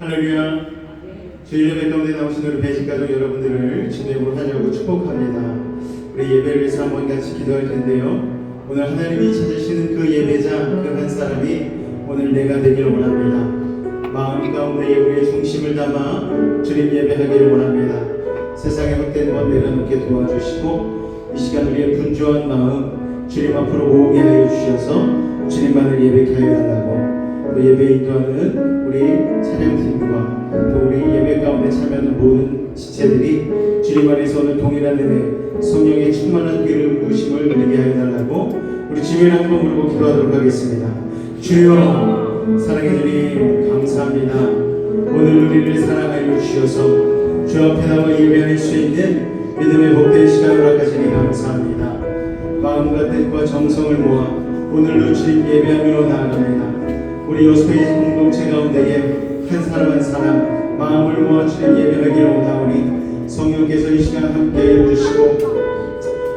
할렐루야. 주일 예배 가운데 나오신 우리 배식가족 여러분들을 주님으로 환영하고 축복합니다. 우리 예배를 위해서 한번 같이 기도할 텐데요. 오늘 하나님이 찾으시는 그 예배자 그 한 사람이 오늘 내가 되기를 원합니다. 마음 가운데 우리의 중심을 담아 주님 예배하기를 원합니다. 세상의 헛된 것 내려놓게 도와주시고 이 시간 우리의 분주한 마음 주님 앞으로 모으게 하여 주셔서 주님만을 예배케 하여 달라고 또 예배 인도하는 우리 찬양팀과 또 우리 예배 가운데 참여하는 모든 지체들이 주님 안에서 오는 동일한 은혜 성령의 충만한 기름 부으심을 누리게 하여 달라고 우리 주님을 한번 부르고 기도하도록 하겠습니다. 주여 사랑해 주님 감사합니다. 오늘 우리를 사랑하여 주셔서 주 앞에 나와 예배할 수 있는 믿음의 복된 시간을 허락하시니 감사합니다. 마음과 뜻과 정성을 모아 오늘도 주님 예배하며 나아갑니다. 우리 요소의 공동체 가운데에 한 사람 한 사람 마음을 모아 주님 예배하기를 원하오니 성령께서 이 시간 함께해 주시고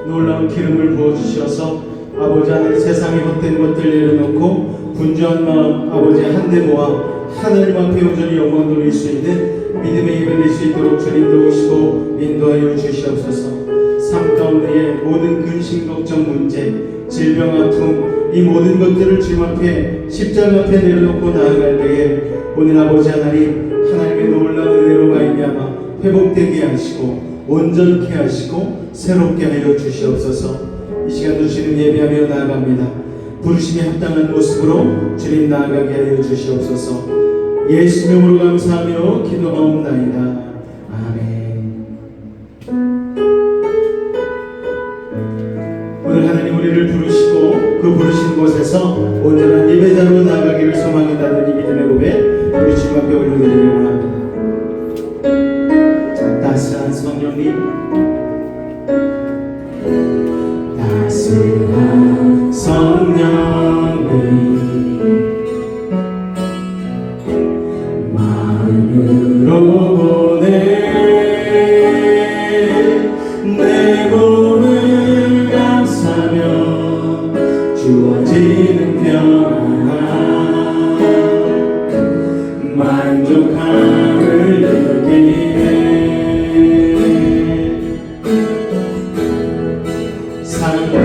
놀라운 기름을 부어주셔서 아버지 하늘 세상의 헛된 것들 내려놓고 분주한 마음 아버지 한데 모아 하나님 앞에 온전히 영광 돌릴 수 있는 믿음의 입을 낼 수 있도록 주님 도우시고 인도하여 주시옵소서. 삶 가운데의 모든 근심 걱정 문제 질병 아픔 이 모든 것들을 주님 앞에 십자가 앞에 내려놓고 나아갈 때에 오늘 아버지 하나님 하나님의 놀라운 은혜로 말미암아 회복되게 하시고 온전케 하시고 새롭게 하여 주시옵소서. 이 시간도 주님 예배하며 나아갑니다. 부르심에 합당한 모습으로 주님 나아가게 하여 주시옵소서. 예수 이름으로 감사하며 기도하옵나이다. 아멘. 오늘 하나님 우리를 부르시고 그 부르신 곳에서 온전한 예배자로 나아가기를 소망한다는 이 믿음의 고백 우리 주님 앞에 올려드리기를 원합니다. 자, 따스한 성령님 따스한 성령님 마음으로 보내 내 몸을 감싸며 주어지는 평안 만족함을 느끼네 사랑과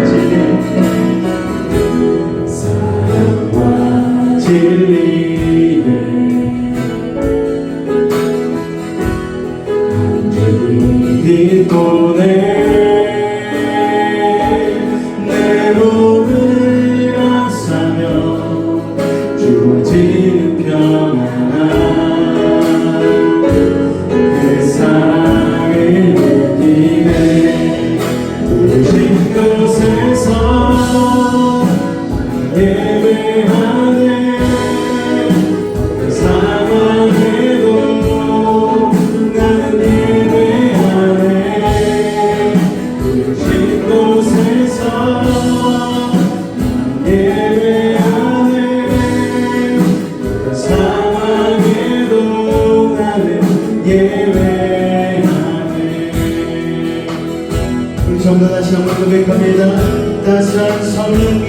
진리를 간절히 딛고 내 몸을 감싸며 주어지는 평안 그 사랑을 느끼네 부르신 곳에서 예배하네 그 상황에도 나는 예배하네 부르신 곳에서 예배하네 그 상황에도 나는 예배하네. 우리 전부 다시 한번 고백합니다. 따스한 성령님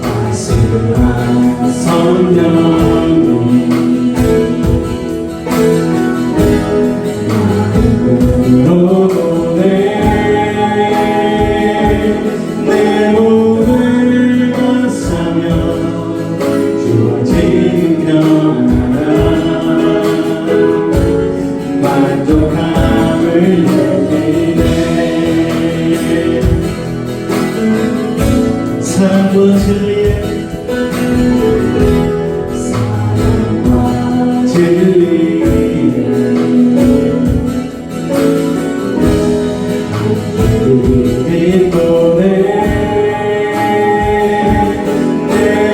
따스한 성령님 마음으로 보내 내 몸을 감싸며 주어진 평안 만족함을 느끼네 사랑과 진리에 사랑과 진리에 믿고 내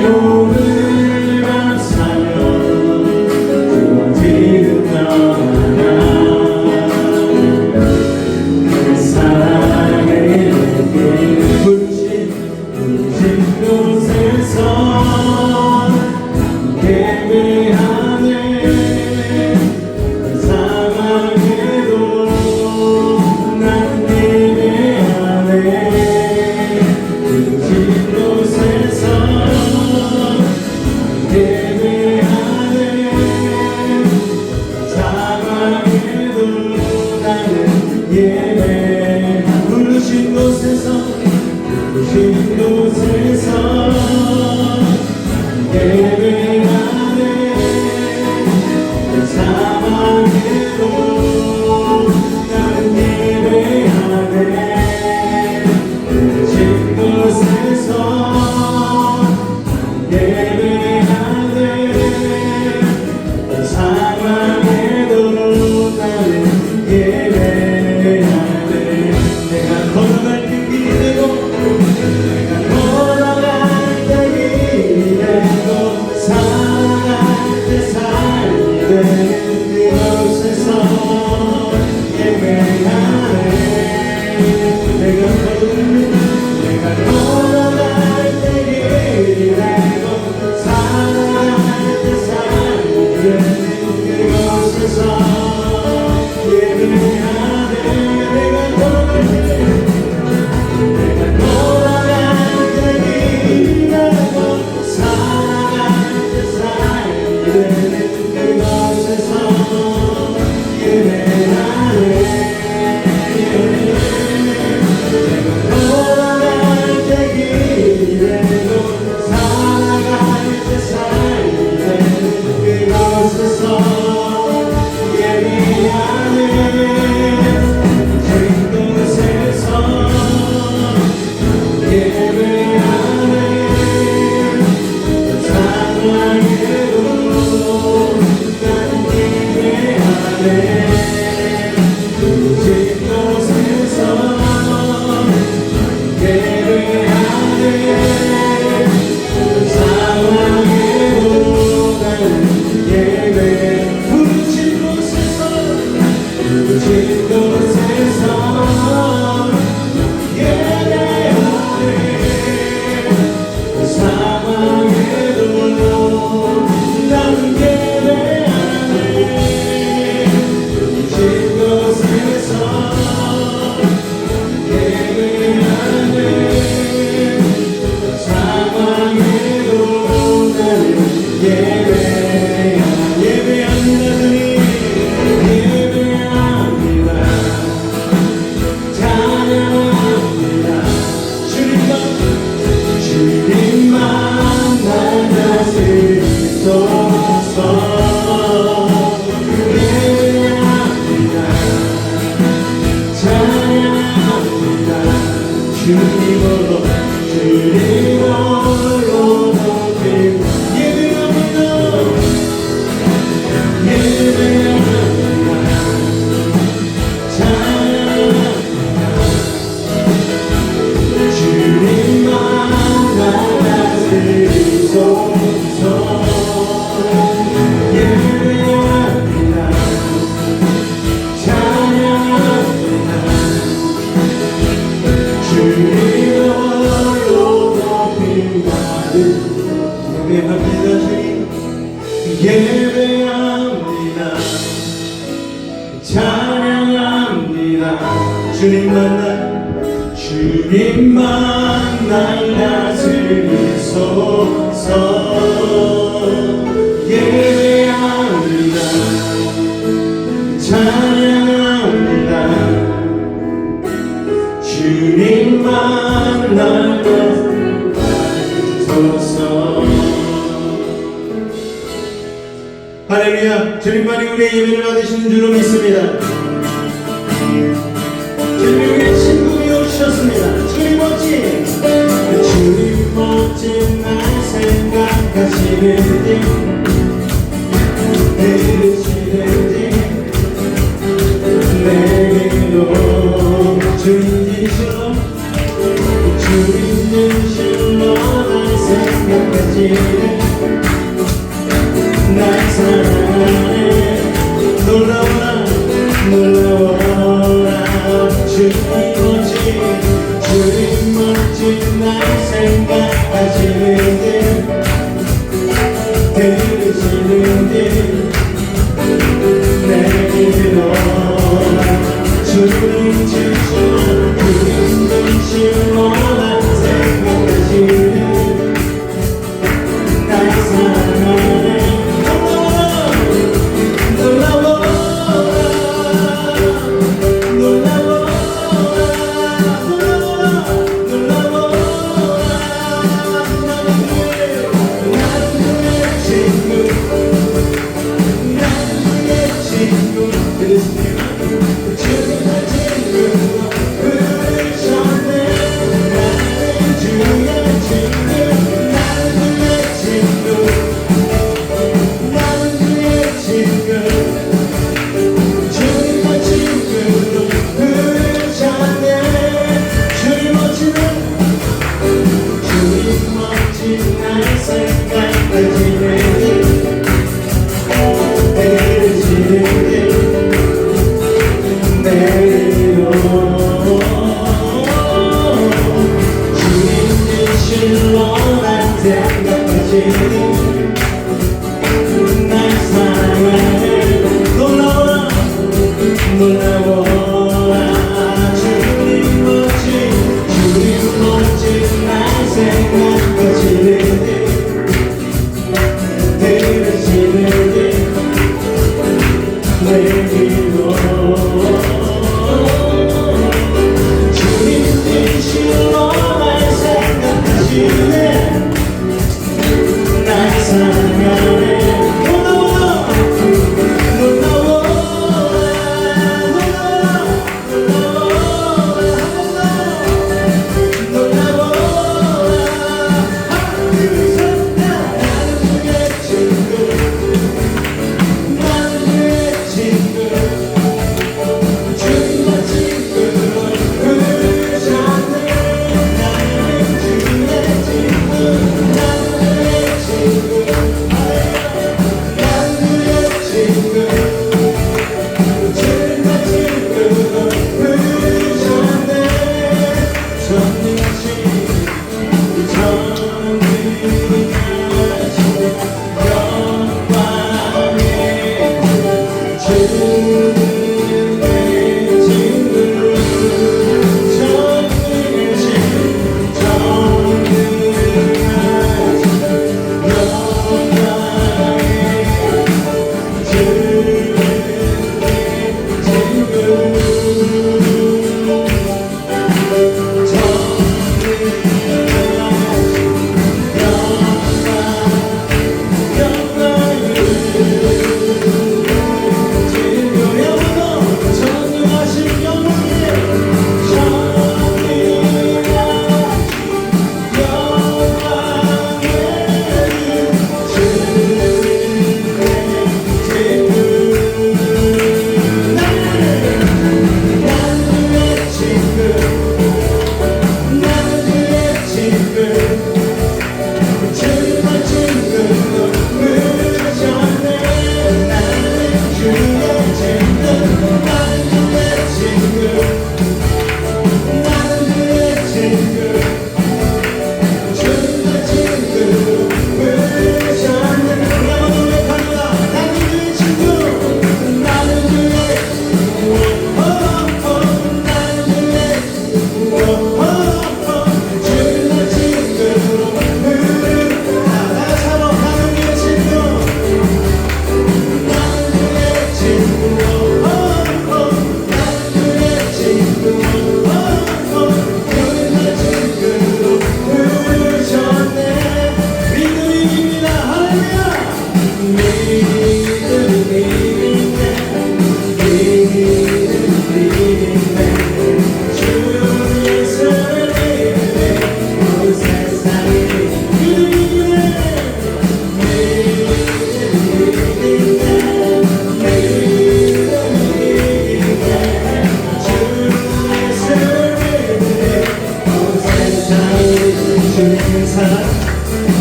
몸을 감싸며 주어지는 평안 그 사랑을 느끼는 부르신 곳에서 예배하네 그 상황에도 난 예배하네 부르신 곳에서 예배하네 예배합니다 주님 예배합니다 찬양합니다 주님만 날 다스리소서 예배합니다 찬양합니다 주님만 날 다스리소서 할렐루야 주님만이 우리의 예배를 받으시는 줄로 믿습니다 주님이 우리의 친구이 오셨습니다 주님 멋진 날 생각하시는지 들으시는지 내게도 주님 진실로 날 생각하시는 날 사랑하네 놀라워라 주님 멋진 날 생각하시는지 들으시는지 내게로 주님 진실로 날 생각하시는 날 사랑하네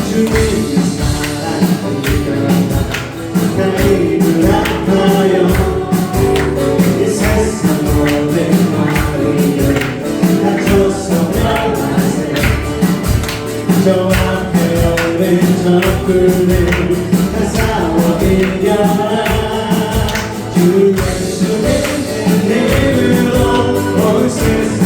주님의 사랑이 나를 아파요. 이 세상 모든 마음을 다 줬으면 저 앞에 오는 적군을 다 싸워 이겨라. 주 예수의 이름으로 온 세상이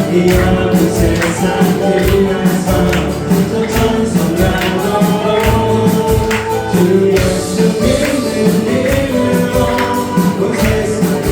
이 어려운 세상을 위해서 저 천성나도 주 예수 믿는 이름으로 온 세상을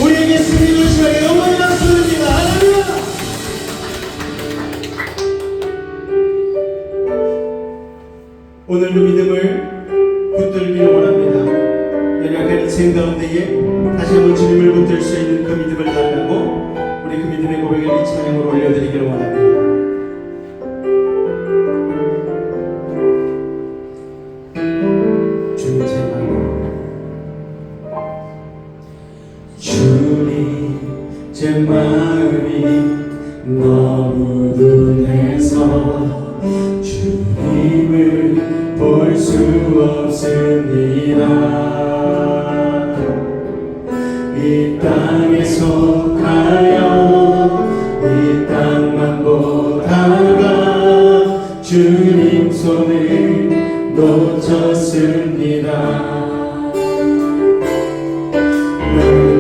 우리에게 승리를 주의 영광이 나왔습니다. 할렐루야. 오늘 그 믿음을 붙들기를 원합니다. 연약한 인생 가운데에 다시 한번 주님을 붙들 수 있는 그 믿음을 달라고 우리 그 믿음의 고백을 이 찬양으로 올려드리기를 원합니다. 주님 제 주님 제 마음이 너무 둔해서 주님을 볼 수 없습니다. 이 땅에 속하여 이 땅만 보다가 주님 손을 놓쳤습니다.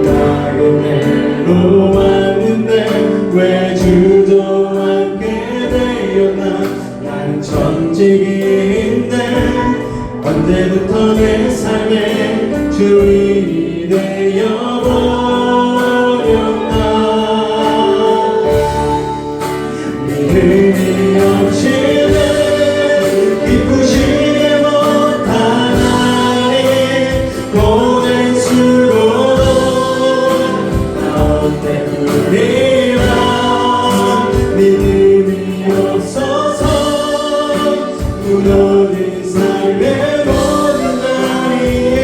나로 왔는데 왜 주도 않게 되었나. 나는 천직인데 언제부터 내 삶에 주인이 되어버렸나. 믿음이 없이는 기쁘시게 못하나니 보낸 수고도 때문이라. 믿음이 없어서 무너진 삶의 모든 나이에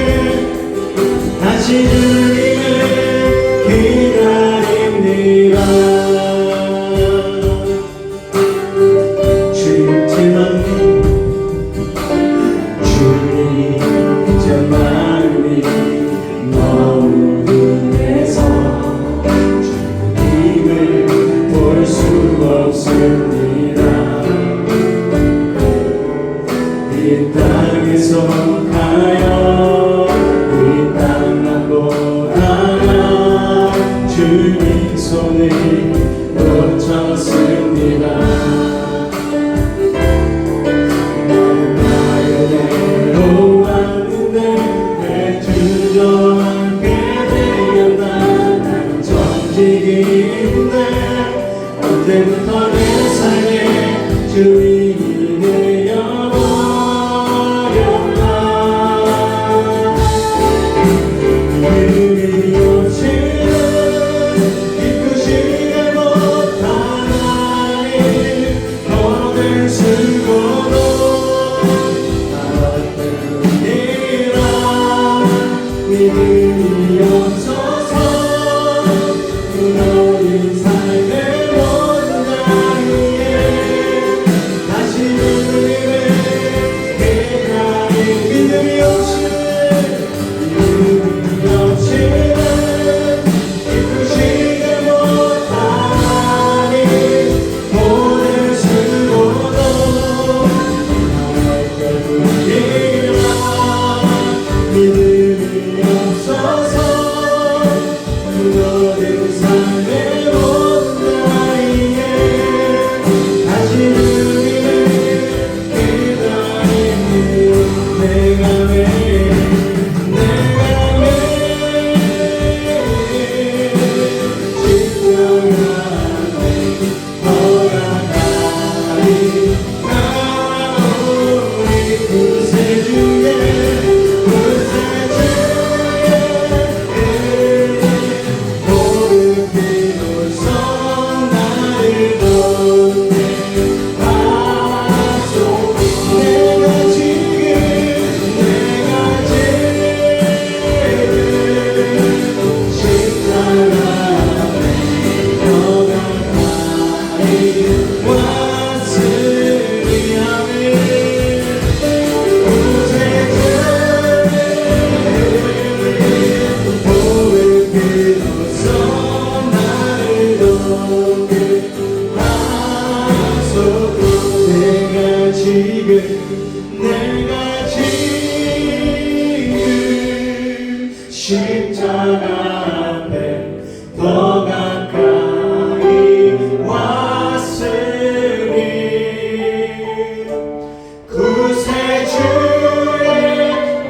다시 주님을 기다립니다. 주님 제 마음이 십자가 앞에 더 가까이 왔으니 구세주의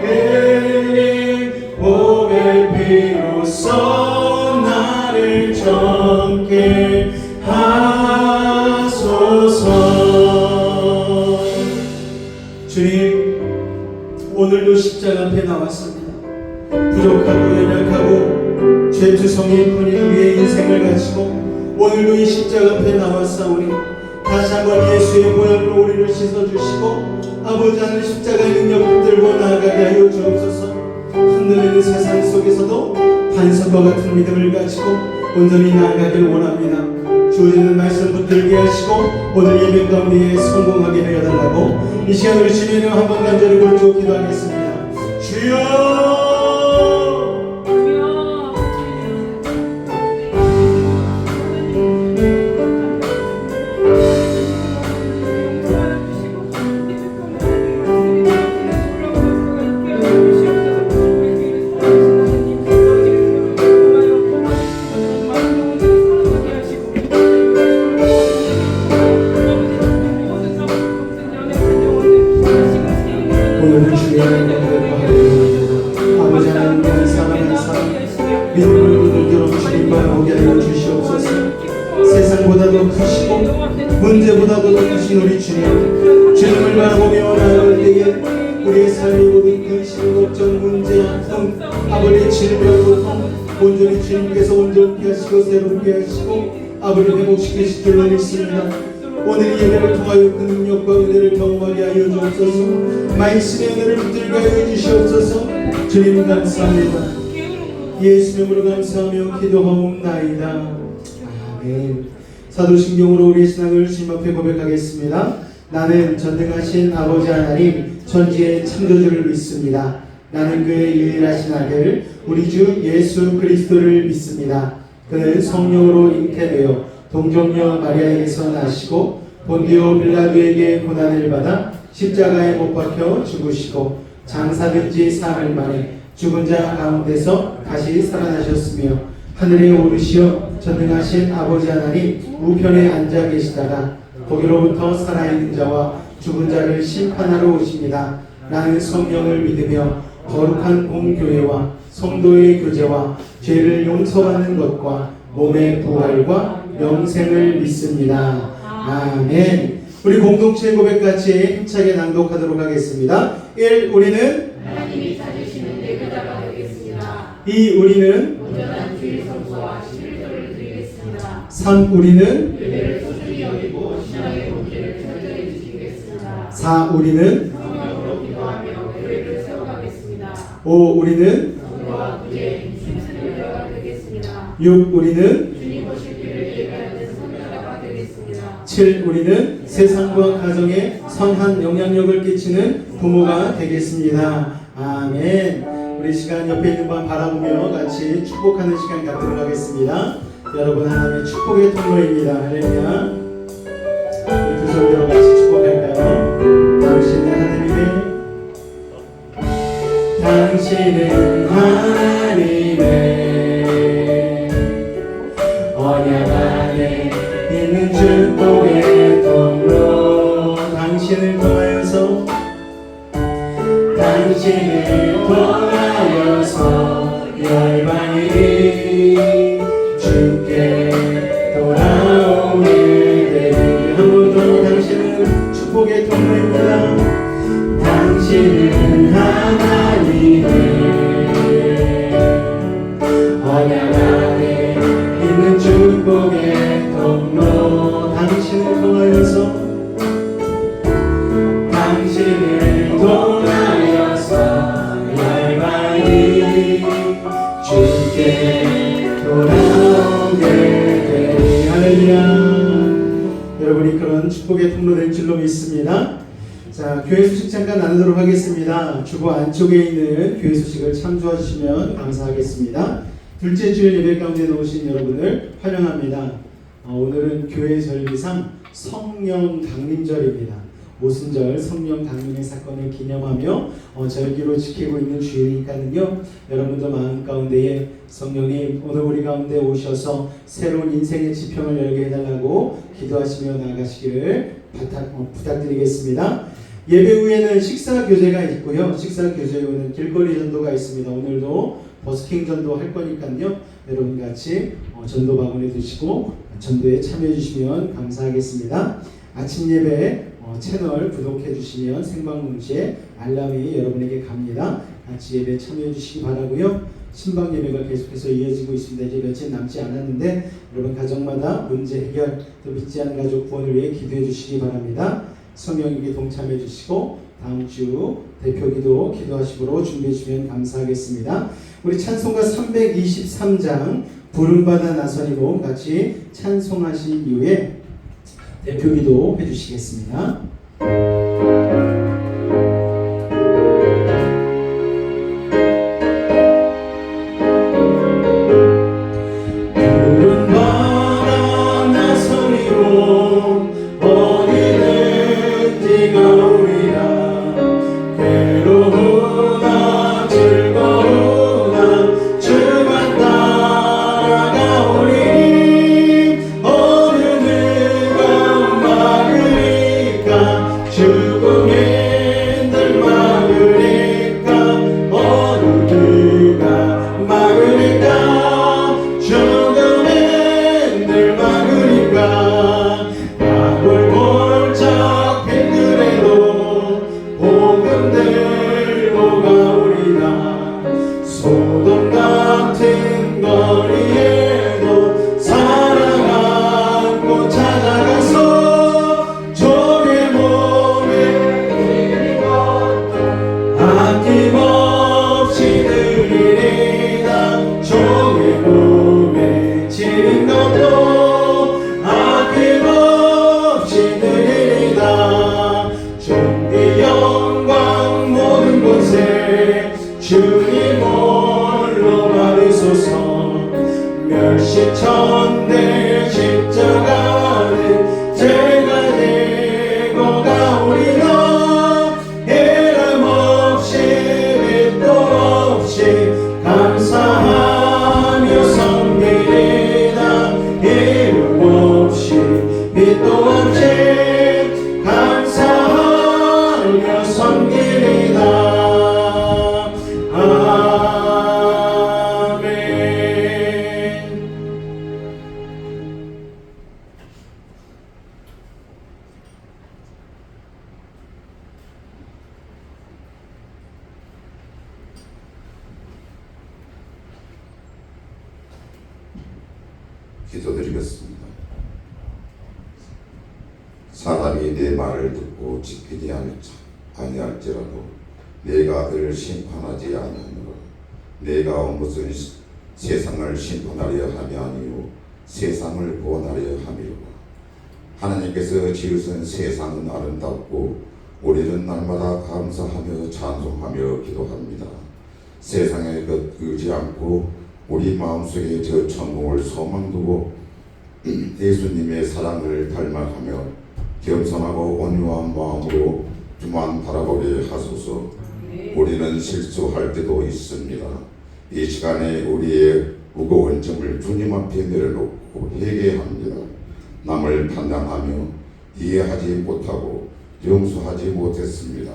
흘린 보혈 피로써 나를 정케 하소서. 주님, 오늘도 십자가 앞에 나왔습니다. 부족하고 연약하고 죄투성인 뿐인 우리의 인생을 가지고 오늘도 이 십자가 앞에 나왔사오니 다시 한번 예수의 보혈로 우리를 씻어주시고 아버지 하늘 십자가의 능력 붙들고 나아가게 하여 주옵소서. 흔들리는 세상 속에서도 반석과 같은 믿음을 가지고 온전히 나아가길 원합니다. 주어지는 말씀 붙들게 하시고 오늘 예배 가운데 성공하게 하여 달라고 이 시간 우리 주님의 이름 한번 간절히 부르짖고 기도하겠습니다. 주여! 오늘은 주의 은혜를 구하옵나이다. 아버지 하나님, 사랑하는 사람 믿음을 붙들도록 주님과 오게 하여 주시옵소서. 세상보다도 크시고 문제보다도 더 크신 우리 주님, 주님을 바라보며 나아갈 때에 우리의 삶의 모든 근심, 걱정, 문제, 아픔, 아버지의 질병, 고통 온전히 주님께서 온전케 하시고 새롭게 하시고 아버지 회복시키실 줄로 믿습니다. 오늘 이 예배를 통하여 그 능력과 은혜를 경험하게 하여 주옵소서. 말씀의 은혜를 붙들게 하여 주시옵소서. 주님 감사합니다. 예수 이름으로 감사하며 기도하옵나이다. 아멘. 사도신경으로 우리의 신앙을 주님 앞에 고백하겠습니다. 나는 전능하신 아버지 하나님 천지의 창조주를 믿습니다. 나는 그의 유일하신 아들 우리 주 예수 그리스도를 믿습니다. 그는 성령으로 잉태되어 동정녀 마리아에게서 나시고 본디오 빌라도에게 고난을 받아 십자가에 못 박혀 죽으시고 장사된 지 사흘 만에 죽은 자 가운데서 다시 살아나셨으며 하늘에 오르시어 전능하신 아버지 하나님 우편에 앉아 계시다가 거기로부터 살아있는 자와 죽은 자를 심판하러 오십니다. 나는 성령을 믿으며 거룩한 공교회와 성도의 교제와 죄를 용서받는 것과 몸의 부활과 영생을 믿습니다. 아멘. 우리 공동체 고백같이 힘차게 낭독하도록 하겠습니다. 1. 우리는 하나님이 찾으시는 내교자가 되겠습니다. 2. 우리는 온전한 주의 성수와 11조를 드리겠습니다. 3. 우리는 예배를 소중히 여기고 신앙의 본질을 철저히 지키겠습니다. 4. 우리는 성령으로 기도하며 교회를 세워가겠습니다. 5. 우리는 성도와 구제, 힘쓰는 자가 되겠습니다. 6. 우리는 주님 오실 길을 예배하는 선자가 되겠습니다. 7. 우리는 세상과 가정에 선한 영향력을 끼치는 부모가 되겠습니다. 아멘. 우리 시간 옆에 있는 분 바라보며 같이 축복하는 시간 갖도록 하겠습니다. 여러분 하나님의 축복의 통로입니다. 할렐루야. 우리 두 손으로 같이 축복할까요? 당신은 하나님의 언약 안에 있는 축복의 통로. 당신을 통하여서 열방이 주께 돌아오게 되리. 한 번 더 당신은 축복의 통로입니다. 당신은 하나님의 언약 안에 있는 축복의 통로. 당신을 통하여서 열방이 주께 돌아오게 되리. 할렐루야. 여러분이 그런 축복의 통로 될 줄로 믿습니다. 자, 교회 소식 잠깐 나누도록 하겠습니다. 주보 안쪽에 있는 교회 소식을 참조해 주시면 감사하겠습니다. 둘째 주일 예배 가운데 나오신 여러분을 환영합니다. 오늘은 교회 절기상 성령 강림절입니다. 오순절 성령 강림의 사건을 기념하며 절기로 지키고 있는 주일이니까는요. 여러분도 마음 가운데에 성령님 오늘 우리 가운데 오셔서 새로운 인생의 지평을 열게 해달라고 기도하시며 나아가시기를 부탁드리겠습니다. 예배 후에는 식사 교제가 있고요. 식사 교제 후에는 길거리 전도가 있습니다. 오늘도 버스킹 전도 할 거니까요. 여러분 같이 전도 바구니 드시고 전도에 참여해 주시면 감사하겠습니다. 아침 예배 채널 구독해 주시면 생방송시에 알람이 여러분에게 갑니다. 같이 예배 참여해 주시기 바라고요. 신방 예배가 계속해서 이어지고 있습니다. 이제 며칠 남지 않았는데 여러분 가정마다 문제 해결 또 믿지 않는 가족 구원을 위해 기도해 주시기 바랍니다. 성령님께 동참해 주시고 다음 주 대표기도 기도하시고 준비해 주시면 감사하겠습니다. 우리 찬송가 323장 부름받아 나서니 모음 같이 찬송하신 이후에 대표기도 해주시겠습니다. 부름받아 나서니 모음 어디든지 가오리라. 괴로우나 즐거우나 주만 따라가오리. 어느 누가 막으리까 죽음의 날 막으리까. 어느 누가 막으리까 죽음의 날 막으리까. 악을 골짝 팬들에도 복음 들고 가오리라. 소돔 같은 거리에도 사랑 안고 찾아가서 종의 몸에 아낌없이 드리리다. 종의 몸에 지는 것도 아낌없이 드리리다. 존귀 영광 모든 곳에 주님 홀로 받으소서. 멸시천대 십자가는 제가 지고 가오리라. 해람 없이 빛도 없이 감사하며 섬기리다. 해람 없이 빛도 없이 감사하며 섬기리다. 기도드리겠습니다. 사람이 내 말을 듣고 지키지 아니할지라도 내가 그를 심판하지 아니하노라. 내가 온 것은 세상을 심판하려 함이 아니요 세상을 구원하려 함이로라. 하나님께서 지으신 세상은 아름답고 우리는 날마다 감사하며 찬송하며 기도합니다. 세상의 것 의지 않고 우리 마음속에 저 천국을 소망두고 예수님의 사랑을 닮아가며 겸손하고 온유한 마음으로 주만 바라보게 하소서. 우리는 실수할 때도 있습니다. 이 시간에 우리의 무거운 점을 주님 앞에 내려놓고 회개합니다. 남을 판단하며 이해하지 못하고 용서하지 못했습니다.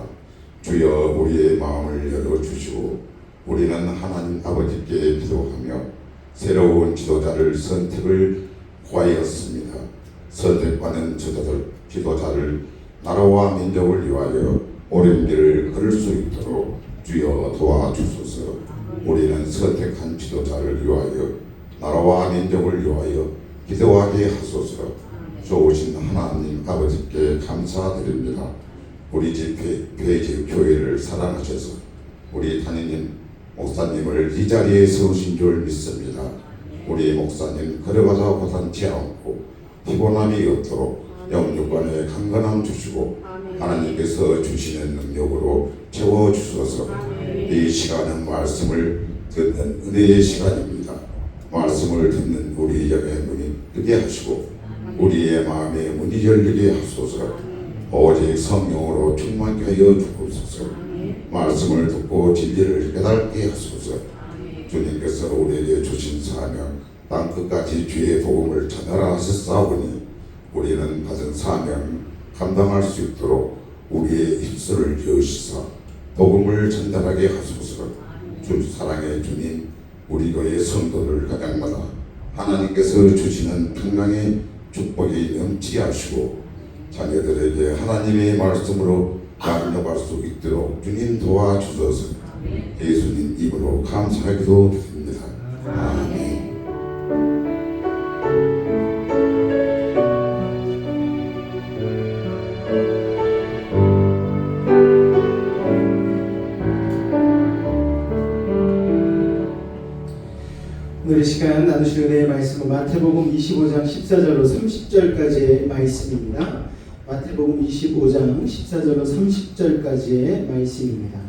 주여 우리의 마음을 열어주시고 우리는 하나님 아버지께 기도하며 새로운 지도자를 선택을 구하였습니다. 선택받은 지도자를 나라와 민족을 위하여 옳은 길을 걸을 수 있도록 주여 도와주소서. 우리는 선택한 지도자를 위하여 나라와 민족을 위하여 기도하게 하소서. 좋으신 하나님 아버지께 감사드립니다. 우리 집회 교회를 사랑하셔서 우리 담임 목사님을 이 자리에 세우신 줄 믿습니다. 우리 목사님 걸어가다 고단치 않고 피곤함이 없도록 영육간에 강건함 주시고 하나님께서 주시는 능력으로 채워주소서. 이 시간은 말씀을 듣는 은혜의 시간입니다. 말씀을 듣는 우리 영의 문이 뜨게 하시고 우리의 마음의 문이 열리게 하소서. 오직 성령으로 충만케 하여 주옵소서. 말씀을 듣고 진리를 깨닫게 하소서. 주님께서 우리에게 주신 사명 땅 끝까지 주의 복음을 전하라 하셨사오니 우리는 받은 사명 감당할 수 있도록 우리의 입술을 여시사 복음을 전달하게 하소서. 주 사랑의 주님, 우리 교회 성도들 가정마다 하나님께서 주시는 평강의 축복이 넘치게 하시고 자녀들에게 하나님의 말씀으로 양육할 수 있도록 주님 도와주소서. 예수님 이름으로 감사하기도 드립니다. 아멘. 오늘 이 시간 나누실 은혜의 말씀은 마태복음 25장 14절로 30절까지의 말씀입니다. 마태복음 25장 14절로 30절까지의 말씀입니다.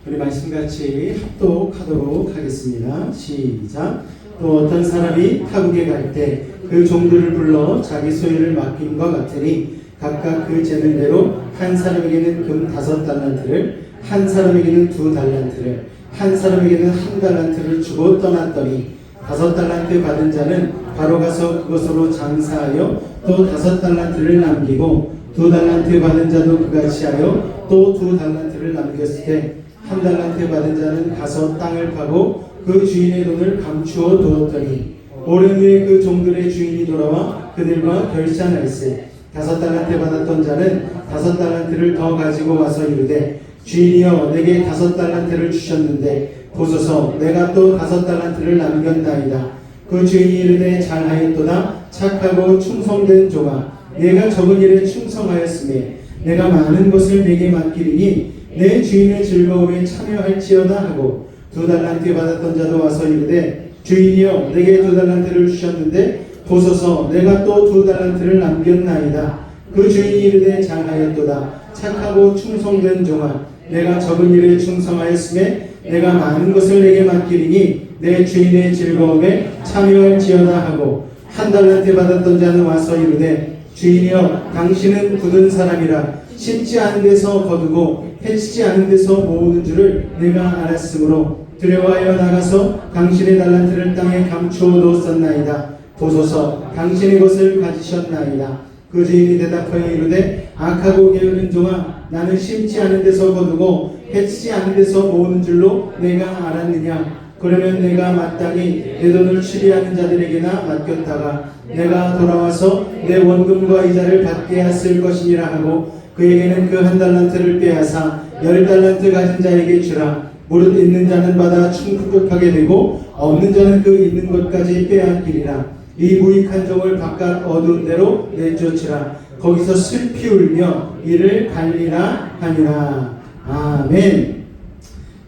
우리 말씀같이 합독하도록 하겠습니다. 시작. 또 어떤 사람이 타국에 갈 때 그 종들을 불러 자기 소유를 맡김과 같으니 각각 그 재능대로 한 사람에게는 금 5달란트를, 한 사람에게는 2달란트를, 한 사람에게는 1달란트를 주고 떠났더니 5달란트 받은 자는 바로 가서 그것으로 장사하여 또 5달란트를 남기고 2달란트 받은 자도 그같이 하여 또 2달란트를 남겼을 때 1달란트 받은 자는 가서 땅을 파고 그 주인의 돈을 감추어 두었더니 오랜 후에 그 종들의 주인이 돌아와 그들과 결산할세 5달란트 받았던 자는 5달란트를 더 가지고 와서 이르되 주인이여 내게 5달란트를 주셨는데 보소서 내가 또 5달란트를 남겼나이다. 그 주인이 이르되 잘하였도다. 착하고 충성된 종아, 내가 적은 일에 충성하였으며 내가 많은 것을 내게 맡기리니 내 주인의 즐거움에 참여할지어다 하고 2달란트 받았던 자도 와서 이르되 주인이여 내게 2달란트를 주셨는데 보소서 내가 또 2달란트를 남겼나이다. 그 주인이 이르되 잘하였도다. 착하고 충성된 종아, 내가 적은 일에 충성하였으며 내가 많은 것을 내게 맡기리니 내 주인의 즐거움에 참여할지어다 하고 1달란트 받았던 자는 와서 이르되 주인이여 당신은 굳은 사람이라 심지 않은 데서 거두고 해치지 않은 데서 모으는 줄을 내가 알았으므로 두려워하여 나가서 당신의 달란트를 땅에 감추어 놓았나이다. 보소서 당신의 것을 가지셨나이다. 그 주인이 대답하여 이르되 악하고 게으른 종아, 나는 심지 않은 데서 거두고 해치지 않은 데서 모으는 줄로 내가 알았느냐. 그러면 내가 마땅히 내 돈을 추리하는 자들에게나 맡겼다가 내가 돌아와서 내 원금과 이자를 받게 했을 것이니라 하고 그에게는 그 1달란트를 빼앗아 10달란트 가진 자에게 주라. 무릇 있는 자는 받아 충족하게 되고 없는 자는 그 있는 것까지 빼앗기리라. 이 무익한 종을 바깥 어두운 데로 내쫓으라. 거기서 슬피 울며 이를 갈리라 하니라. 아멘.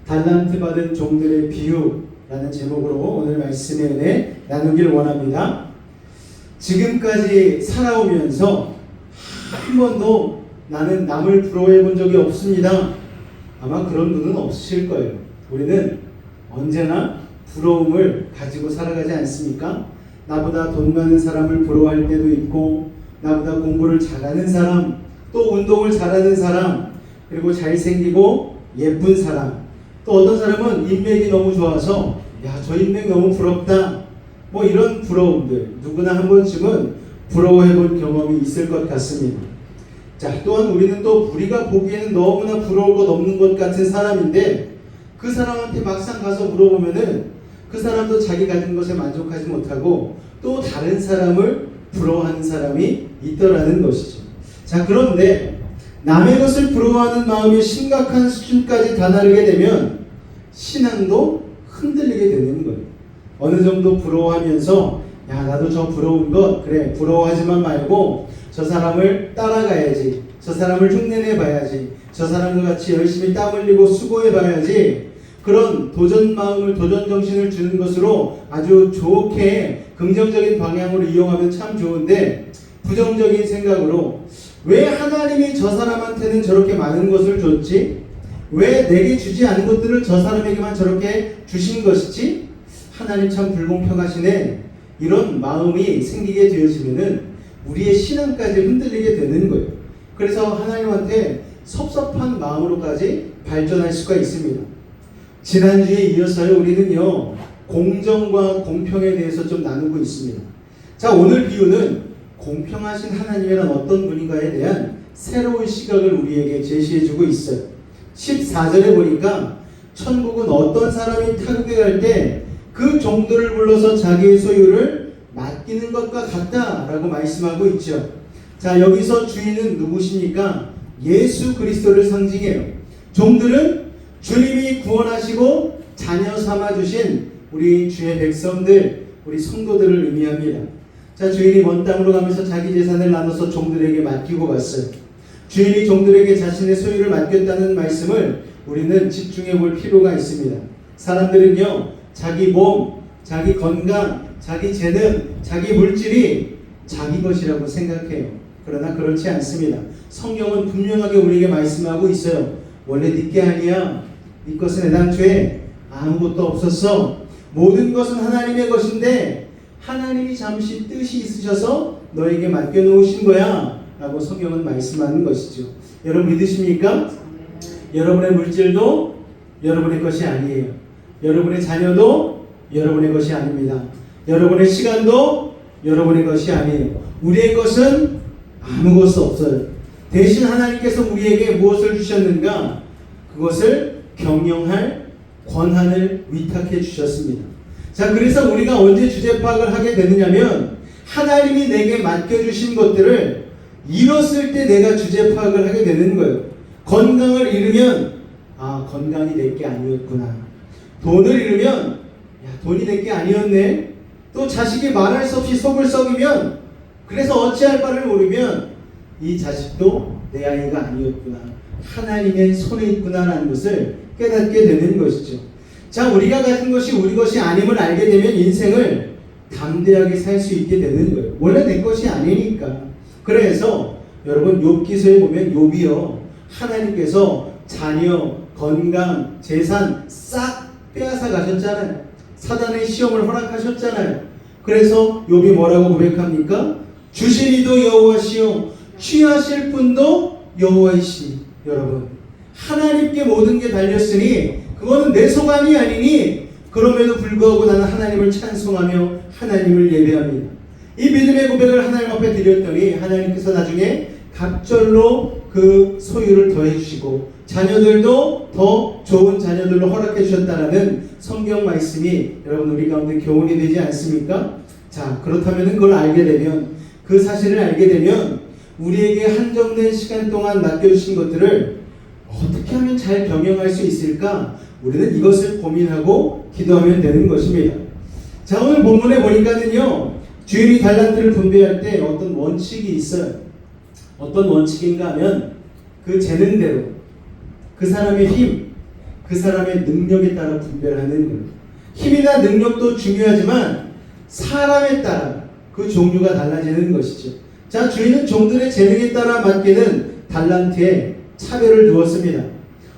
달란트 받은 종들의 비유라는 제목으로 오늘 말씀의 은혜 나누길 원합니다. 지금까지 살아오면서 한 번도 나는 남을 부러워해 본 적이 없습니다. 아마 그런 분은 없으실 거예요. 우리는 언제나 부러움을 가지고 살아가지 않습니까? 나보다 돈 많은 사람을 부러워할 때도 있고, 나보다 공부를 잘하는 사람, 또 운동을 잘하는 사람, 그리고 잘생기고 예쁜 사람, 또 어떤 사람은 인맥이 너무 좋아서 야, 저 인맥 너무 부럽다, 뭐 이런 부러움들 누구나 한 번쯤은 부러워해 본 경험이 있을 것 같습니다. 자, 또한 우리는 또 우리가 보기에는 너무나 부러울 것 없는 것 같은 사람인데 그 사람한테 막상 가서 물어보면은 그 사람도 자기 가진 것에 만족하지 못하고 또 다른 사람을 부러워하는 사람이 있더라는 것이죠. 자, 그런데 남의 것을 부러워하는 마음이 심각한 수준까지 다다르게 되면 신앙도 흔들리게 되는 거예요. 어느 정도 부러워하면서 야, 나도 저 부러운 것, 그래, 부러워하지만 말고 저 사람을 따라가야지, 저 사람을 흉내내 봐야지, 저 사람과 같이 열심히 땀 흘리고 수고해 봐야지, 그런 도전 마음을, 도전 정신을 주는 것으로 아주 좋게 긍정적인 방향으로 이용하면 참 좋은데, 부정적인 생각으로 왜 하나님이 저 사람한테는 저렇게 많은 것을 줬지? 왜 내게 주지 않은 것들을 저 사람에게만 저렇게 주신 것이지? 하나님 참 불공평하시네. 이런 마음이 생기게 되어지면은 우리의 신앙까지 흔들리게 되는 거예요. 그래서 하나님한테 섭섭한 마음으로까지 발전할 수가 있습니다. 지난주에 이어서요, 우리는요, 공정과 공평에 대해서 좀 나누고 있습니다. 자, 오늘 비유는 공평하신 하나님이란 어떤 분인가에 대한 새로운 시각을 우리에게 제시해주고 있어요. 14절에 보니까 천국은 어떤 사람이 타국에 갈 때 그 종들을 불러서 자기의 소유를 맡기는 것과 같다라고 말씀하고 있죠. 자, 여기서 주인은 누구십니까? 예수 그리스도를 상징해요. 종들은 주님이 구원하시고 자녀 삼아주신 우리 주의 백성들, 우리 성도들을 의미합니다. 자, 주인이 먼 땅으로 가면서 자기 재산을 나눠서 종들에게 맡기고 갔어요. 주인이 종들에게 자신의 소유를 맡겼다는 말씀을 우리는 집중해 볼 필요가 있습니다. 사람들은요, 자기 몸, 자기 건강, 자기 재능, 자기 물질이 자기 것이라고 생각해요. 그러나 그렇지 않습니다. 성경은 분명하게 우리에게 말씀하고 있어요. 원래 네게 아니야. 네 것은 애당초에 아무것도 없었어. 모든 것은 하나님의 것인데 하나님이 잠시 뜻이 있으셔서 너에게 맡겨놓으신 거야 라고 성경은 말씀하는 것이죠. 여러분 믿으십니까? 여러분의 물질도 여러분의 것이 아니에요. 여러분의 자녀도 여러분의 것이 아닙니다. 여러분의 시간도 여러분의 것이 아니에요. 우리의 것은 아무것도 없어요. 대신 하나님께서 우리에게 무엇을 주셨는가? 그것을 경영할 권한을 위탁해 주셨습니다. 자, 그래서 우리가 언제 주제 파악을 하게 되느냐면 하나님이 내게 맡겨주신 것들을 잃었을 때 내가 주제 파악을 하게 되는 거예요. 건강을 잃으면 건강이 내게 아니었구나. 돈을 잃으면 돈이 내게 아니었네. 또 자식이 말할 수 없이 속을 썩이면 그래서 어찌할 바를 모르면 이 자식도 내 아이가 아니었구나. 하나님의 손에 있구나라는 것을 깨닫게 되는 것이죠. 자, 우리가 가진 것이 우리 것이 아님을 알게 되면 인생을 담대하게 살 수 있게 되는 거예요. 원래 내 것이 아니니까. 그래서 여러분 욥기서에 보면 욥이요, 하나님께서 자녀, 건강, 재산 싹 빼앗아 가셨잖아요. 사단의 시험을 허락하셨잖아요. 그래서 욥이 뭐라고 고백합니까? 주신 이도 여호와시요 취하실 분도 여호와이시니. 여러분, 하나님께 모든 게 달렸으니 그거는 내 소관이 아니니 그럼에도 불구하고 나는 하나님을 찬송하며 하나님을 예배합니다. 이 믿음의 고백을 하나님 앞에 드렸더니 하나님께서 나중에 갑절로 그 소유를 더해 주시고 자녀들도 더 좋은 자녀들로 허락해 주셨다라는 성경 말씀이 여러분 우리 가운데 교훈이 되지 않습니까? 자, 그렇다면 그걸 알게 되면, 그 사실을 알게 되면 우리에게 한정된 시간 동안 맡겨주신 것들을 어떻게 하면 잘 병행할 수 있을까? 우리는 이것을 고민하고 기도하면 되는 것입니다. 자, 오늘 본문에 보니까는요, 주인이 달란트를 분배할 때 어떤 원칙이 있어요. 어떤 원칙인가 하면 그 재능대로 그 사람의 힘, 그 사람의 능력에 따라 분배를 하는 거예요. 힘이나 능력도 중요하지만 사람에 따라 그 종류가 달라지는 것이죠. 자, 주인은 종들의 재능에 따라 맡기는 달란트에 차별을 두었습니다.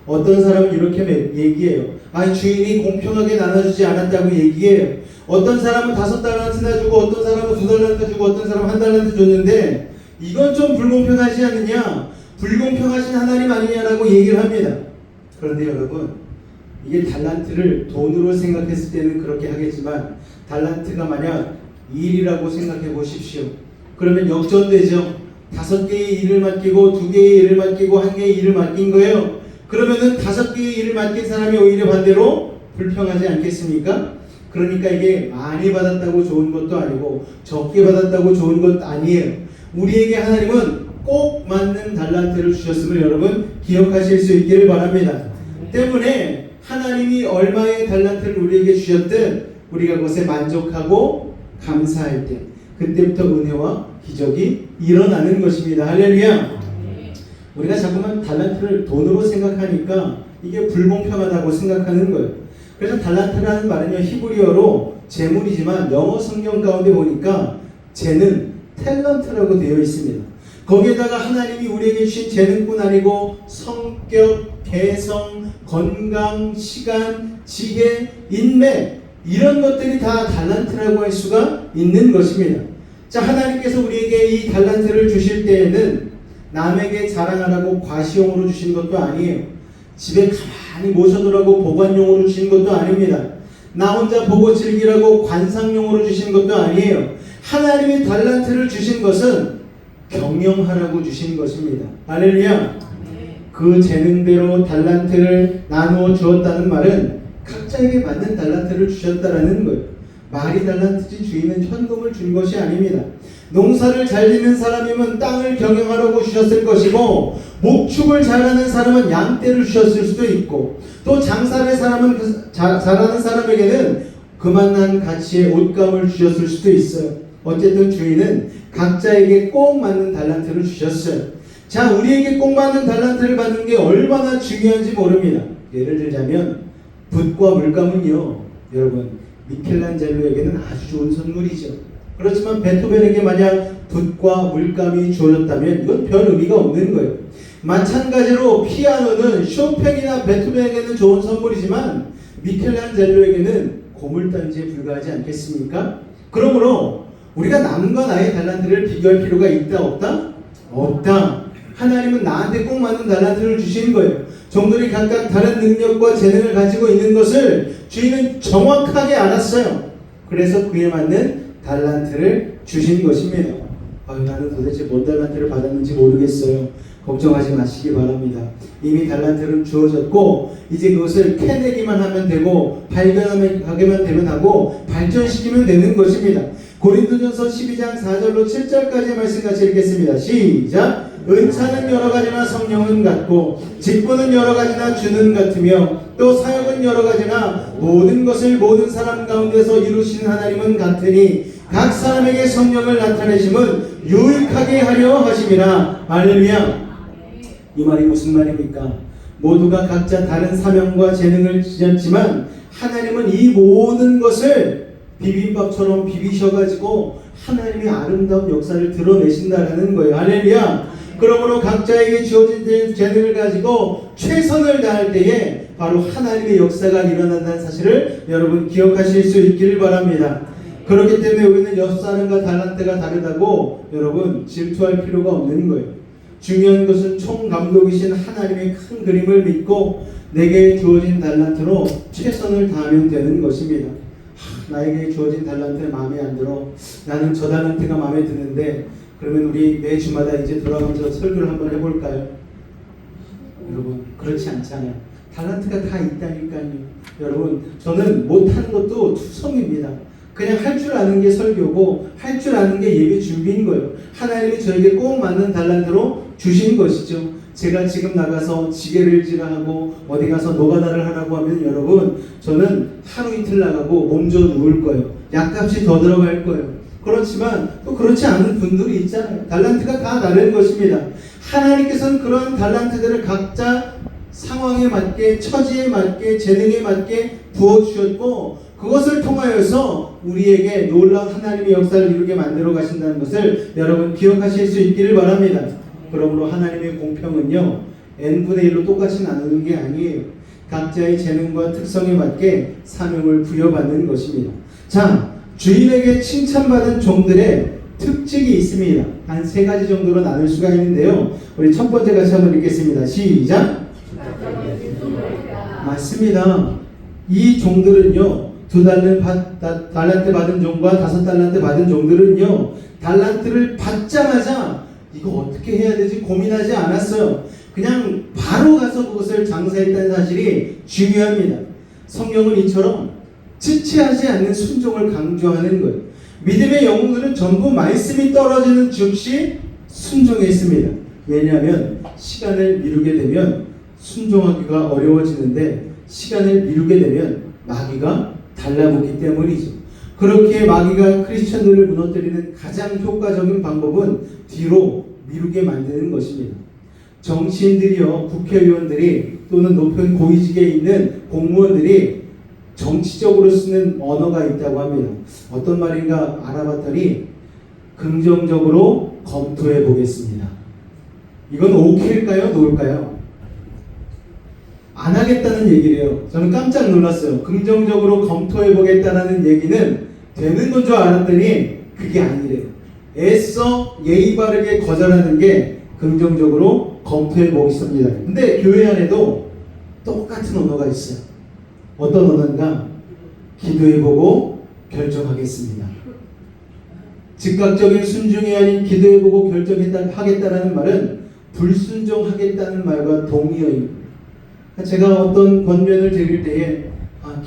어떤 사람은 이렇게 얘기해요. 주인이 공평하게 나눠주지 않았다고 얘기해요. 어떤 사람은 5달란트나 주고 어떤 사람은 2달란트 주고 어떤 사람은 1달란트 줬는데 이건 좀 불공평하지 않느냐, 불공평하신 하나님 아니냐라고 얘기를 합니다. 그런데 여러분, 이게 달란트를 돈으로 생각했을 때는 그렇게 하겠지만 달란트가 만약 일이라고 생각해 보십시오. 그러면 역전되죠. 5개의 일을 맡기고 2개의 일을 맡기고 1개의 일을 맡긴 거예요. 그러면은 5개의 일을 맡긴 사람이 오히려 반대로 불평하지 않겠습니까? 그러니까 이게 많이 받았다고 좋은 것도 아니고 적게 받았다고 좋은 것도 아니에요. 우리에게 하나님은 꼭 맞는 달란트를 주셨음을 여러분 기억하실 수 있기를 바랍니다. 때문에 하나님이 얼마의 달란트를 우리에게 주셨든 우리가 그것에 만족하고 감사할 때 그때부터 은혜와 기적이 일어나는 것입니다. 할렐루야. 우리가 자꾸만 달란트를 돈으로 생각하니까 이게 불공평하다고 생각하는 거예요. 그래서 달란트라는 말은요, 히브리어로 재물이지만 영어 성경 가운데 보니까 재능, 탤런트라고 되어 있습니다. 거기에다가 하나님이 우리에게 주신 재능뿐 아니고 성격, 개성, 건강, 시간, 지혜, 인맥, 이런 것들이 다 달란트라고 할 수가 있는 것입니다. 자, 하나님께서 우리에게 이 달란트를 주실 때에는 남에게 자랑하라고 과시용으로 주신 것도 아니에요. 집에 가만히 모셔두라고 보관용으로 주신 것도 아닙니다. 나 혼자 보고 즐기라고 관상용으로 주신 것도 아니에요. 하나님이 달란트를 주신 것은 경영하라고 주신 것입니다. 할렐루야. 그 재능대로 달란트를 나누어 주었다는 말은 각자에게 맞는 달란트를 주셨다라는 거예요. 말이 달란트지 주인은 현금을 준 것이 아닙니다. 농사를 잘 짓는 사람이면 땅을 경영하라고 주셨을 것이고, 목축을 잘하는 사람은 양떼를 주셨을 수도 있고, 또 장사를 잘하는 사람에게는 그만한 가치의 옷감을 주셨을 수도 있어요. 어쨌든 주인은 각자에게 꼭 맞는 달란트를 주셨어요. 자, 우리에게 꼭 맞는 달란트를 받는 게 얼마나 중요한지 모릅니다. 예를 들자면 붓과 물감은요, 여러분, 미켈란젤로에게는 아주 좋은 선물이죠. 그렇지만 베토벤에게 만약 붓과 물감이 주어졌다면 이건 별 의미가 없는 거예요. 마찬가지로 피아노는 쇼팽이나 베토벤에게는 좋은 선물이지만 미켈란젤로에게는 고물단지에 불과하지 않겠습니까? 그러므로 우리가 남과 나의 달란트를 비교할 필요가 있다 없다? 없다. 하나님은 나한테 꼭 맞는 달란트를 주신 거예요. 종들이 각각 다른 능력과 재능을 가지고 있는 것을 주인은 정확하게 알았어요. 그래서 그에 맞는 달란트를 주신 것입니다. 나는 도대체 뭔 달란트를 받았는지 모르겠어요. 걱정하지 마시기 바랍니다. 이미 달란트는 주어졌고 이제 그것을 캐내기만 하면 되고 발견하기만 되면 하고 발전시키면 되는 것입니다. 고린도전서 12장 4절로 7절까지의 말씀 같이 읽겠습니다. 시작! 은사는 여러 가지나 성령은 같고 직분은 여러 가지나 주는 같으며 또 사역은 여러 가지나 모든 것을 모든 사람 가운데서 이루시는 하나님은 같으니 각 사람에게 성령을 나타내심은 유익하게 하려 하심이라. 할렐루야. 이 말이 무슨 말입니까? 모두가 각자 다른 사명과 재능을 지녔지만 하나님은 이 모든 것을 비빔밥처럼 비비셔가지고 하나님의 아름다운 역사를 드러내신다는 거예요. 할렐루야. 그러므로 각자에게 주어진 재능을 가지고 최선을 다할 때에 바로 하나님의 역사가 일어난다는 사실을 여러분 기억하실 수 있기를 바랍니다. 그렇기 때문에 우리는 엿사람과 달란트가 다르다고 여러분 질투할 필요가 없는 거예요. 중요한 것은 총감독이신 하나님의 큰 그림을 믿고 내게 주어진 달란트로 최선을 다하면 되는 것입니다. 나에게 주어진 달란트 마음에 안 들어. 나는 저 달란트가 마음에 드는데, 그러면 우리 매 주마다 이제 돌아가면서 설교를 한번 해볼까요? 여러분 그렇지 않잖아요. 달란트가 다 있다니까요. 여러분 저는 못하는 것도 투성입니다. 그냥 할 줄 아는 게 설교고 할 줄 아는 게 예배 준비인 거예요. 하나님이 저에게 꼭 맞는 달란트로 주신 것이죠. 제가 지금 나가서 지게를 지라하고 어디 가서 노가다를 하라고 하면 여러분 저는 하루 이틀 나가고 몸져 누울 거예요. 약값이 더 들어갈 거예요. 그렇지만 또 그렇지 않은 분들이 있잖아요. 달란트가 다 다른 것입니다. 하나님께서는 그런 달란트들을 각자 상황에 맞게, 처지에 맞게, 재능에 맞게 부어주셨고 그것을 통하여서 우리에게 놀라운 하나님의 역사를 이루게 만들어 가신다는 것을 여러분 기억하실 수 있기를 바랍니다. 그러므로 하나님의 공평은요 n분의 1로 똑같이 나누는 게 아니에요. 각자의 재능과 특성에 맞게 사명을 부여받는 것입니다. 자, 주인에게 칭찬받은 종들의 특징이 있습니다. 한 3가지 정도로 나눌 수가 있는데요. 우리 첫 번째 같이 한번 읽겠습니다. 시작! 맞습니다. 이 종들은요 2달란트 받은 종과 5달란트 받은 종들은요 달란트를 받자마자 이거 어떻게 해야 되지 고민하지 않았어요. 그냥 바로 가서 그것을 장사했다는 사실이 중요합니다. 성경은 이처럼 지체하지 않는 순종을 강조하는 거예요. 믿음의 영웅들은 전부 말씀이 떨어지는 즉시 순종했습니다. 왜냐하면 시간을 미루게 되면 순종하기가 어려워지는데 시간을 미루게 되면 마귀가 달라붙기 때문이죠. 그렇게 마귀가 크리스천들을 무너뜨리는 가장 효과적인 방법은 뒤로 미루게 만드는 것입니다. 정치인들이요, 국회의원들이 또는 높은 고위직에 있는 공무원들이 정치적으로 쓰는 언어가 있다고 합니다. 어떤 말인가 알아봤더니 긍정적으로 검토해 보겠습니다. 이건 오케이일까요? 노일까요? 안 하겠다는 얘기래요. 저는 깜짝 놀랐어요. 긍정적으로 검토해 보겠다라는 얘기는 되는 건 줄 알았더니 그게 아니래요. 애써 예의 바르게 거절하는 게 긍정적으로 검토해 보겠습니다. 근데 교회 안에도 똑같은 언어가 있어요. 어떤 언어인가? 기도해 보고 결정하겠습니다. 즉각적인 순종이 아닌 기도해 보고 결정하겠다라는 말은 불순종하겠다는 말과 동의어입니다. 제가 어떤 권면을 드릴 때에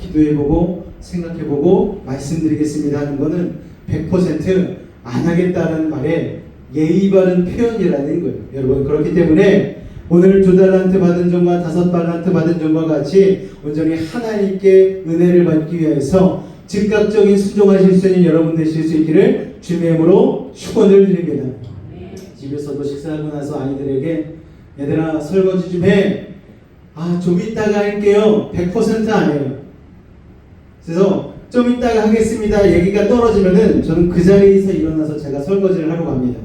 기도해보고 생각해보고 말씀드리겠습니다 하는 것은 100% 안 하겠다는 말에 예의 바른 표현이라는 거예요. 여러분, 그렇기 때문에 오늘 2달란트 받은 종과 5달란트 받은 종과 같이 온전히 하나님께 은혜를 받기 위해서 즉각적인 순종하실 수 있는 여러분 되실 수 있기를 주님의 이름으로 축원을 드립니다. 집에서도 식사하고 나서 아이들에게 얘들아 설거지 좀 해. 좀 이따가 할게요. 100% 안 해요. 그래서 좀 이따가 하겠습니다 얘기가 떨어지면은 저는 그 자리에서 일어나서 제가 설거지를 하러 갑니다.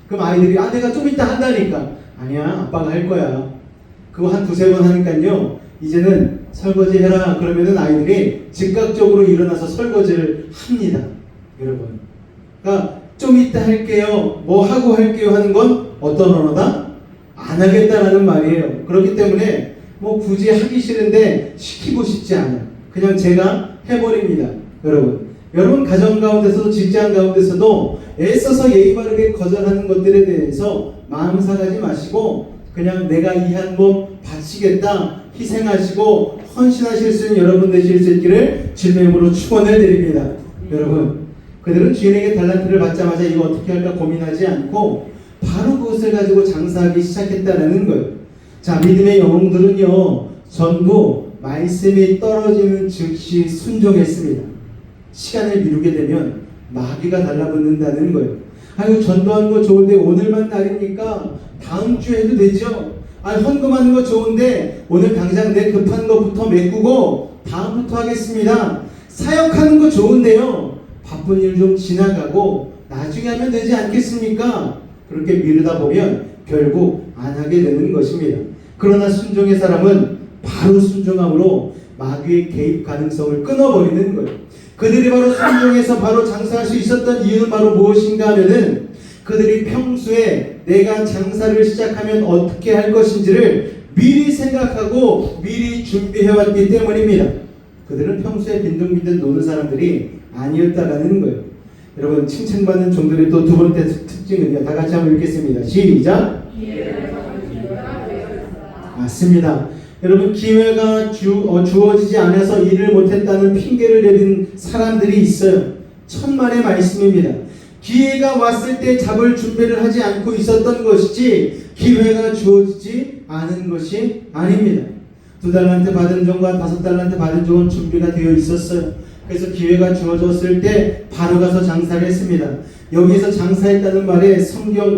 그럼 아이들이 내가 좀 이따 한다니까. 아니야, 아빠가 할 거야. 그거 한 2-3번 하니까요, 이제는 설거지 해라 그러면은 아이들이 즉각적으로 일어나서 설거지를 합니다. 여러분, 그러니까 좀 이따 할게요, 뭐 하고 할게요 하는 건 어떤 언어다? 안 하겠다라는 말이에요. 그렇기 때문에 뭐 굳이 하기 싫은데 시키고 싶지 않아요. 그냥 제가 해버립니다. 여러분 가정 가운데서도 직장 가운데서도 애써서 예의 바르게 거절하는 것들에 대해서 마음 상하지 마시고 그냥 내가 이 한 몸 바치겠다 희생하시고 헌신하실 수 있는 여러분 되실 수 있기를 주님의 이름으로 축원을 드립니다. 여러분, 그들은 주인에게 달란트를 받자마자 이거 어떻게 할까 고민하지 않고 바로 그것을 가지고 장사하기 시작했다는 거예요. 자, 믿음의 영웅들은요, 전부 말씀이 떨어지는 즉시 순종했습니다. 시간을 미루게 되면 마귀가 달라붙는다는 거예요. 전도하는 거 좋은데 오늘만 날입니까? 다음 주에 해도 되죠? 헌금하는 거 좋은데 오늘 당장 내 급한 것부터 메꾸고 다음부터 하겠습니다. 사역하는 거 좋은데요, 바쁜 일 좀 지나가고 나중에 하면 되지 않겠습니까? 그렇게 미루다 보면 결국 안 하게 되는 것입니다. 그러나 순종의 사람은 바로 순종함으로 마귀의 개입 가능성을 끊어버리는 거예요. 그들이 바로 순종해서 바로 장사할 수 있었던 이유는 바로 무엇인가 하면은 그들이 평소에 내가 장사를 시작하면 어떻게 할 것인지를 미리 생각하고 미리 준비해왔기 때문입니다. 그들은 평소에 빈둥빈둥 노는 사람들이 아니었다라는 거예요. 여러분, 칭찬받는 종들의 또 두 번째 특징은요, 다 같이 한번 읽겠습니다. 시작. 맞습니다. 여러분, 기회가 주어지지 않아서 일을 못했다는 핑계를 내린 사람들이 있어요. 천만의 말씀입니다. 기회가 왔을 때 잡을 준비를 하지 않고 있었던 것이지 기회가 주어지지 않은 것이 아닙니다. 2달란트 받은 종과 5달란트 받은 종은 준비가 되어 있었어요. 그래서 기회가 주어졌을 때 바로 가서 장사를 했습니다. 여기서 장사했다는 말에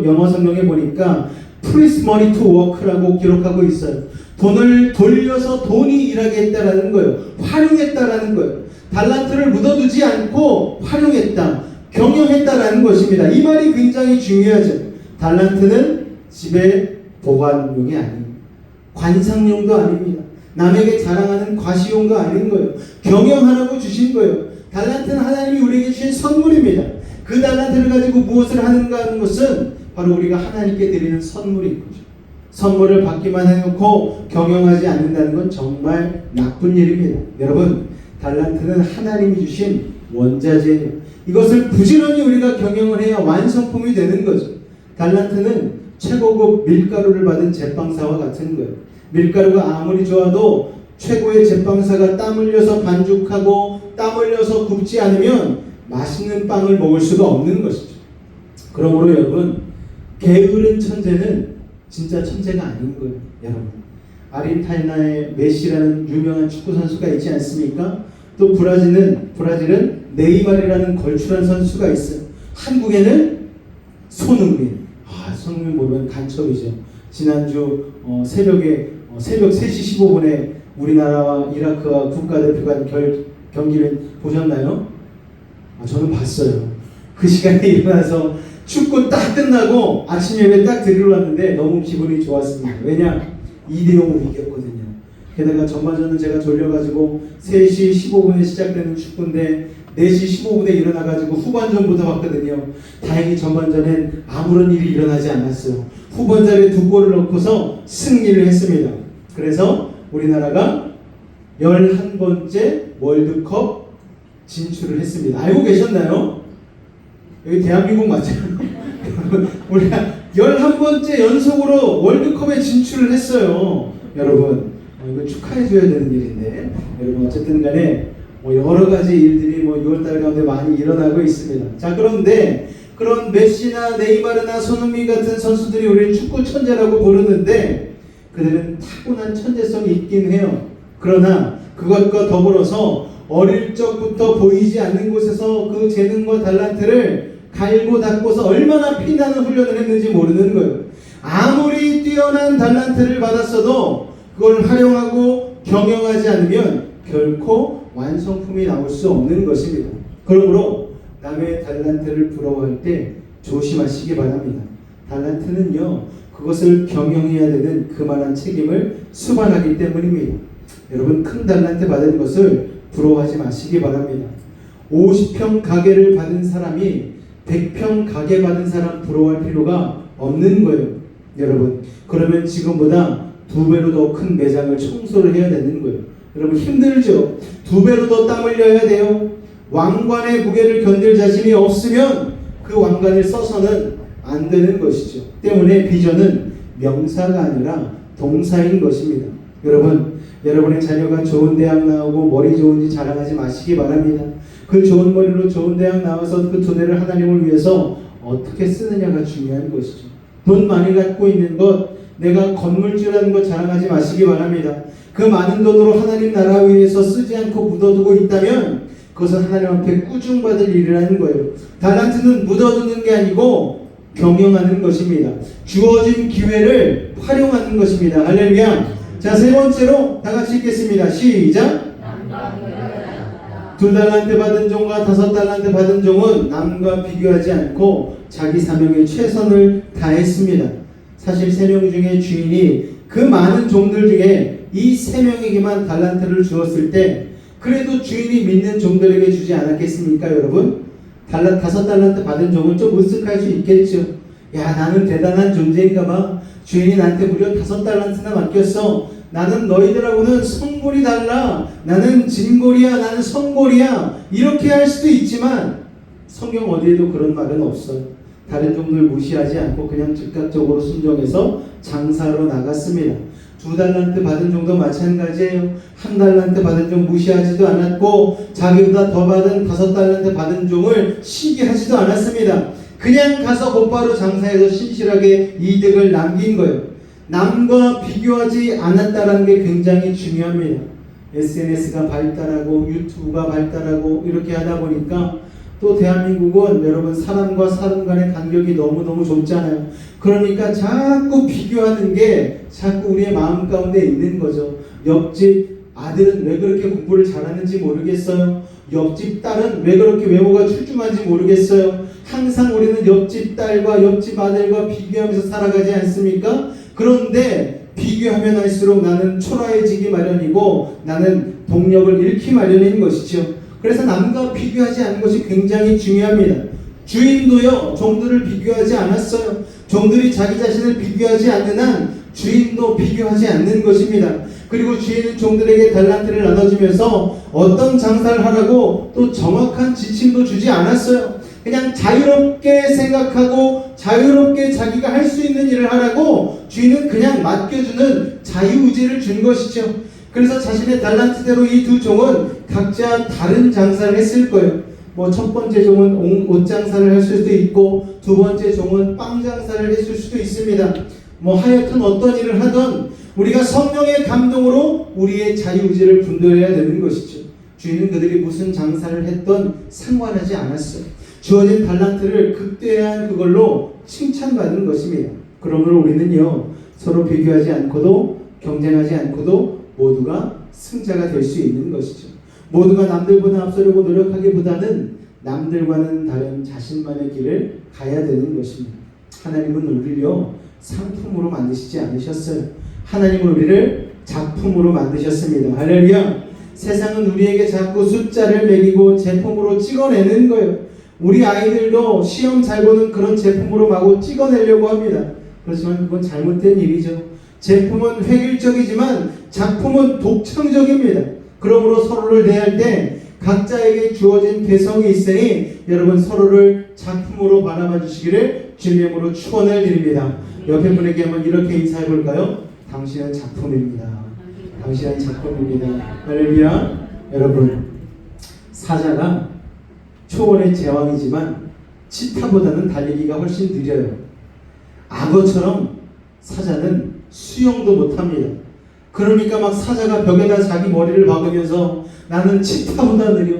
영어 성경에 보니까 Put money to work라고 기록하고 있어요. 돈을 돌려서 돈이 일하게 했다라는 거예요. 활용했다라는 거예요. 달란트를 묻어두지 않고 활용했다, 경영했다라는 것입니다. 이 말이 굉장히 중요하죠. 달란트는 집에 보관용이 아닙니다. 관상용도 아닙니다. 남에게 자랑하는 과시용도 아닌 거예요. 경영하라고 주신 거예요. 달란트는 하나님이 우리에게 주신 선물입니다. 그 달란트를 가지고 무엇을 하는가 하는 것은 바로 우리가 하나님께 드리는 선물인 거죠. 선물을 받기만 해놓고 경영하지 않는다는 건 정말 나쁜 일입니다. 여러분, 달란트는 하나님이 주신 원자재예요. 이것을 부지런히 우리가 경영을 해야 완성품이 되는 거죠. 달란트는 최고급 밀가루를 받은 제빵사와 같은 거예요. 밀가루가 아무리 좋아도 최고의 제빵사가 땀 흘려서 반죽하고 땀 흘려서 굽지 않으면 맛있는 빵을 먹을 수가 없는 것이죠. 그러므로 여러분, 게으른 천재는 진짜 천재가 아닌 거예요. 여러분, 아르헨티나의 메시라는 유명한 축구 선수가 있지 않습니까? 또 브라질은 네이마르라는 걸출한 선수가 있어요. 한국에는 손흥민. 손흥민 보면 간첩이죠. 지난주 새벽 3시 15분에 우리나라와 이라크와 국가대표가 경기를 보셨나요? 저는 봤어요. 그 시간에 일어나서 축구 딱 끝나고 아침 예배 딱 드리러 왔는데 너무 기분이 좋았습니다. 왜냐? 2-0으로 이겼거든요. 게다가 전반전은 제가 졸려가지고 3시 15분에 시작되는 축구인데 4시 15분에 일어나가지고 후반전부터 봤거든요. 다행히 전반전엔 아무런 일이 일어나지 않았어요. 후반전에 2골을 넣고서 승리를 했습니다. 그래서 우리나라가 11번째 월드컵 진출을 했습니다. 알고 계셨나요? 여기 대한민국 맞죠? 우리가 11번째 연속으로 월드컵에 진출을 했어요. 여러분, 이거 축하해줘야 되는 일인데, 여러분 어쨌든 간에 여러 가지 일들이 6월달 가운데 많이 일어나고 있습니다. 자, 그런데 그런 메시나 네이마르나 손흥민 같은 선수들이 우리 축구 천재라고 부르는데 그들은 타고난 천재성이 있긴 해요. 그러나 그것과 더불어서 어릴 적부터 보이지 않는 곳에서 그 재능과 달란트를 갈고 닦고서 얼마나 피나는 훈련을 했는지 모르는 거예요. 아무리 뛰어난 달란트를 받았어도 그걸 활용하고 경영하지 않으면 결코 완성품이 나올 수 없는 것입니다. 그러므로 남의 달란트를 부러워할 때 조심하시기 바랍니다. 달란트는요, 그것을 경영해야 되는 그만한 책임을 수반하기 때문입니다. 여러분, 큰 달란트 받은 것을 부러워하지 마시기 바랍니다. 50평 가게를 받은 사람이 100평 가게 받은 사람 부러워할 필요가 없는 거예요. 여러분, 그러면 지금보다 2배로 더 큰 매장을 청소를 해야 되는 거예요. 여러분, 힘들죠? 2배로 더 땀 흘려야 돼요. 왕관의 무게를 견딜 자신이 없으면 그 왕관을 써서는 안 되는 것이죠. 때문에 비전은 명사가 아니라 동사인 것입니다. 여러분, 여러분의 자녀가 좋은 대학 나오고 머리 좋은지 자랑하지 마시기 바랍니다. 그 좋은 머리로 좋은 대학 나와서 그 두뇌를 하나님을 위해서 어떻게 쓰느냐가 중요한 것이죠. 돈 많이 갖고 있는 것, 내가 건물주라는 것 자랑하지 마시기 바랍니다. 그 많은 돈으로 하나님 나라 위해서 쓰지 않고 묻어두고 있다면 그것은 하나님 앞에 꾸중받을 일이라는 거예요. 달란트는 묻어두는 게 아니고 경영하는 것입니다. 주어진 기회를 활용하는 것입니다. 할렐루야. 자, 세 번째로 다 같이 읽겠습니다. 시작. 2달란트 받은 종과 5달란트 받은 종은 남과 비교하지 않고 자기 사명에 최선을 다했습니다. 사실 3명 중에 주인이 그 많은 종들 중에 이 3명에게만 달란트를 주었을 때 그래도 주인이 믿는 종들에게 주지 않았겠습니까, 여러분? 5달란트 받은 종은 좀 으쓱할 수 있겠죠. 야, 나는 대단한 존재인가 봐. 주인이 나한테 무려 5달란트나 맡겼어. 나는 너희들하고는 성골이 달라. 나는 진골이야. 나는 성골이야. 이렇게 할 수도 있지만 성경 어디에도 그런 말은 없어요. 다른 종들 무시하지 않고 그냥 즉각적으로 순종해서 장사로 나갔습니다. 2달란트 받은 종도 마찬가지예요. 1달란트 받은 종 무시하지도 않았고 자기보다 더 받은 5달란트 받은 종을 시기하지도 않았습니다. 그냥 가서 곧바로 장사해서 신실하게 이득을 남긴 거예요. 남과 비교하지 않았다는 게 굉장히 중요합니다. SNS가 발달하고 유튜브가 발달하고 이렇게 하다 보니까 또 대한민국은 여러분 사람과 사람 간의 간격이 너무너무 좁잖아요. 그러니까 자꾸 비교하는 게 자꾸 우리의 마음 가운데 있는 거죠. 옆집 아들은 왜 그렇게 공부를 잘하는지 모르겠어요. 옆집 딸은 왜 그렇게 외모가 출중한지 모르겠어요. 항상 우리는 옆집 딸과 옆집 아들과 비교하면서 살아가지 않습니까? 그런데 비교하면 할수록 나는 초라해지기 마련이고 나는 동력을 잃기 마련인 것이죠. 그래서 남과 비교하지 않는 것이 굉장히 중요합니다. 주인도요, 종들을 비교하지 않았어요. 종들이 자기 자신을 비교하지 않는 한 주인도 비교하지 않는 것입니다. 그리고 주인은 종들에게 달란트를 나눠주면서 어떤 장사를 하라고 또 정확한 지침도 주지 않았어요. 그냥 자유롭게 생각하고 자유롭게 자기가 할 수 있는 일을 하라고 주인은 그냥 맡겨주는 자유의지를 준 것이죠. 그래서 자신의 달란트대로 이 2 종은 각자 다른 장사를 했을 거예요. 첫 번째 종은 옷 장사를 했을 수도 있고 2번째 종은 빵 장사를 했을 수도 있습니다. 하여튼 어떤 일을 하던 우리가 성령의 감동으로 우리의 자유의지를 분별해야 되는 것이죠. 주인은 그들이 무슨 장사를 했던 상관하지 않았어요. 주어진 달란트를 극대한 그걸로 칭찬받은 것입니다. 그러므로 우리는요, 서로 비교하지 않고도 경쟁하지 않고도 모두가 승자가 될 수 있는 것이죠. 모두가 남들보다 앞서려고 노력하기보다는 남들과는 다른 자신만의 길을 가야 되는 것입니다. 하나님은 우리를요, 상품으로 만드시지 않으셨어요. 하나님은 우리를 작품으로 만드셨습니다. 할렐루야. 세상은 우리에게 자꾸 숫자를 매기고 제품으로 찍어내는 거예요. 우리 아이들도 시험 잘 보는 그런 제품으로 마구 찍어내려고 합니다. 그렇지만 그건 잘못된 일이죠. 제품은 획일적이지만 작품은 독창적입니다. 그러므로 서로를 대할 때 각자에게 주어진 개성이 있으니 여러분 서로를 작품으로 바라봐 주시기를 주님으로 축원을 드립니다. 옆에 분에게 한번 이렇게 인사해 볼까요? 당신은 작품입니다. 당신은 작품입니다. 할렐루야. 여러분, 사자가 초원의 제왕이지만 치타보다는 달리기가 훨씬 느려요. 악어처럼 사자는 수영도 못합니다. 그러니까 막 사자가 벽에다 자기 머리를 박으면서 나는 치타보다 느려,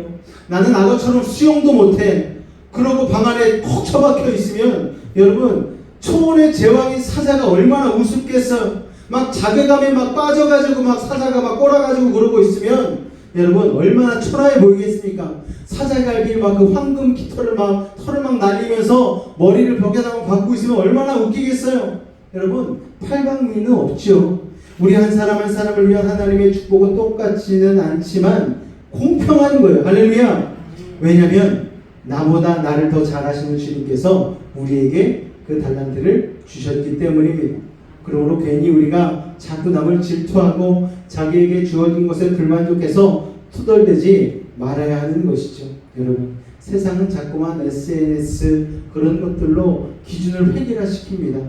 나는 악어처럼 수영도 못해, 그러고 방 안에 콕 처박혀 있으면 여러분 초원의 제왕인 사자가 얼마나 우습겠어요. 막 자괴감에 막 빠져가지고 막 사자가 막 꼬라가지고 그러고 있으면 여러분 얼마나 초라해 보이겠습니까? 사자갈길 막 그 황금 깃털을 막 털을 막 날리면서 머리를 벽에다 박고 있으면 얼마나 웃기겠어요. 여러분 팔방미는 없죠. 우리 한 사람 한 사람을 위한 하나님의 축복은 똑같지는 않지만 공평한 거예요. 할렐루야. 왜냐하면 나보다 나를 더 잘하시는 주님께서 우리에게 그 달란트를 주셨기 때문입니다. 그러므로 괜히 우리가 자꾸 남을 질투하고 자기에게 주어진 것에 불만족해서 투덜대지 말아야 하는 것이죠. 여러분, 세상은 자꾸만 SNS 그런 것들로 기준을 획일화시킵니다.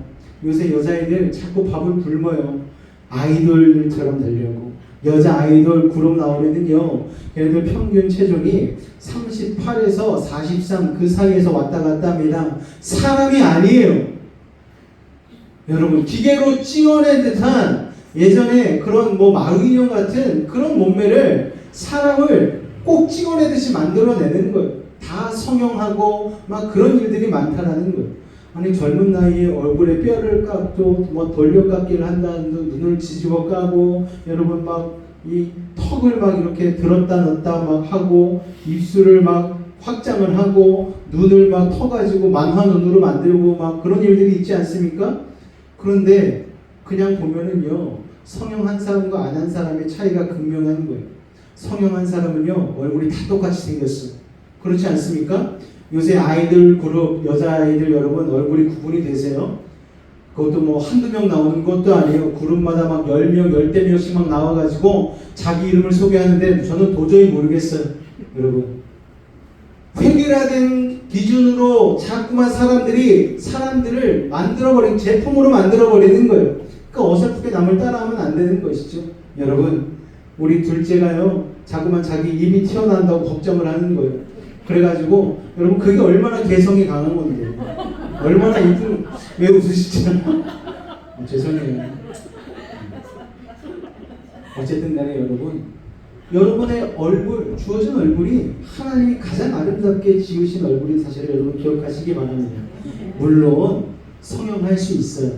요새 여자애들 자꾸 밥을 굶어요. 아이돌처럼 되려고. 여자 아이돌 그룹 나오면은요, 걔네들 평균 체중이 38에서 43 그 사이에서 왔다 갔다 합니다. 사람이 아니에요. 여러분, 기계로 찍어낸 듯한 예전에 그런 뭐 마루인형 같은 그런 몸매를 사람을 꼭 찍어내듯이 만들어내는 거예요. 다 성형하고 막 그런 일들이 많다라는 거예요. 아니 젊은 나이에 얼굴에 뼈를 깎고 뭐 돌려깎기를 한다는 눈을 뒤집어 까고 여러분 막 이 턱을 막 이렇게 들었다 놨다 막 하고 입술을 막 확장을 하고 눈을 막 터가지고 만화 눈으로 만들고 막 그런 일들이 있지 않습니까? 그런데 그냥 보면은요, 성형한 사람과 안 한 사람의 차이가 극명한 거예요. 성형한 사람은요, 얼굴이 다 똑같이 생겼어요. 그렇지 않습니까? 요새 아이들 그룹, 여자아이들 여러분 얼굴이 구분이 되세요? 그것도 뭐 한두 명 나오는 것도 아니에요. 그룹마다 막 10명, 10대 명씩 막 나와가지고 자기 이름을 소개하는데 저는 도저히 모르겠어요. 여러분. 획일화된 기준으로 자꾸만 사람들을 만들어버린 제품으로 만들어버리는 거예요. 그러니까 어설프게 남을 따라하면 안 되는 것이죠. 여러분, 우리 둘째가요, 자꾸만 자기 입이 튀어나온다고 걱정을 하는 거예요. 그래가지고 여러분 그게 얼마나 개성이 강한 건데, 얼마나 이쁜, 왜 웃으시죠? 죄송해요. 어쨌든 간에 여러분의 얼굴, 주어진 얼굴이 하나님이 가장 아름답게 지으신 얼굴인 사실을 여러분 기억하시기 바랍니다. 물론 성형할 수 있어요.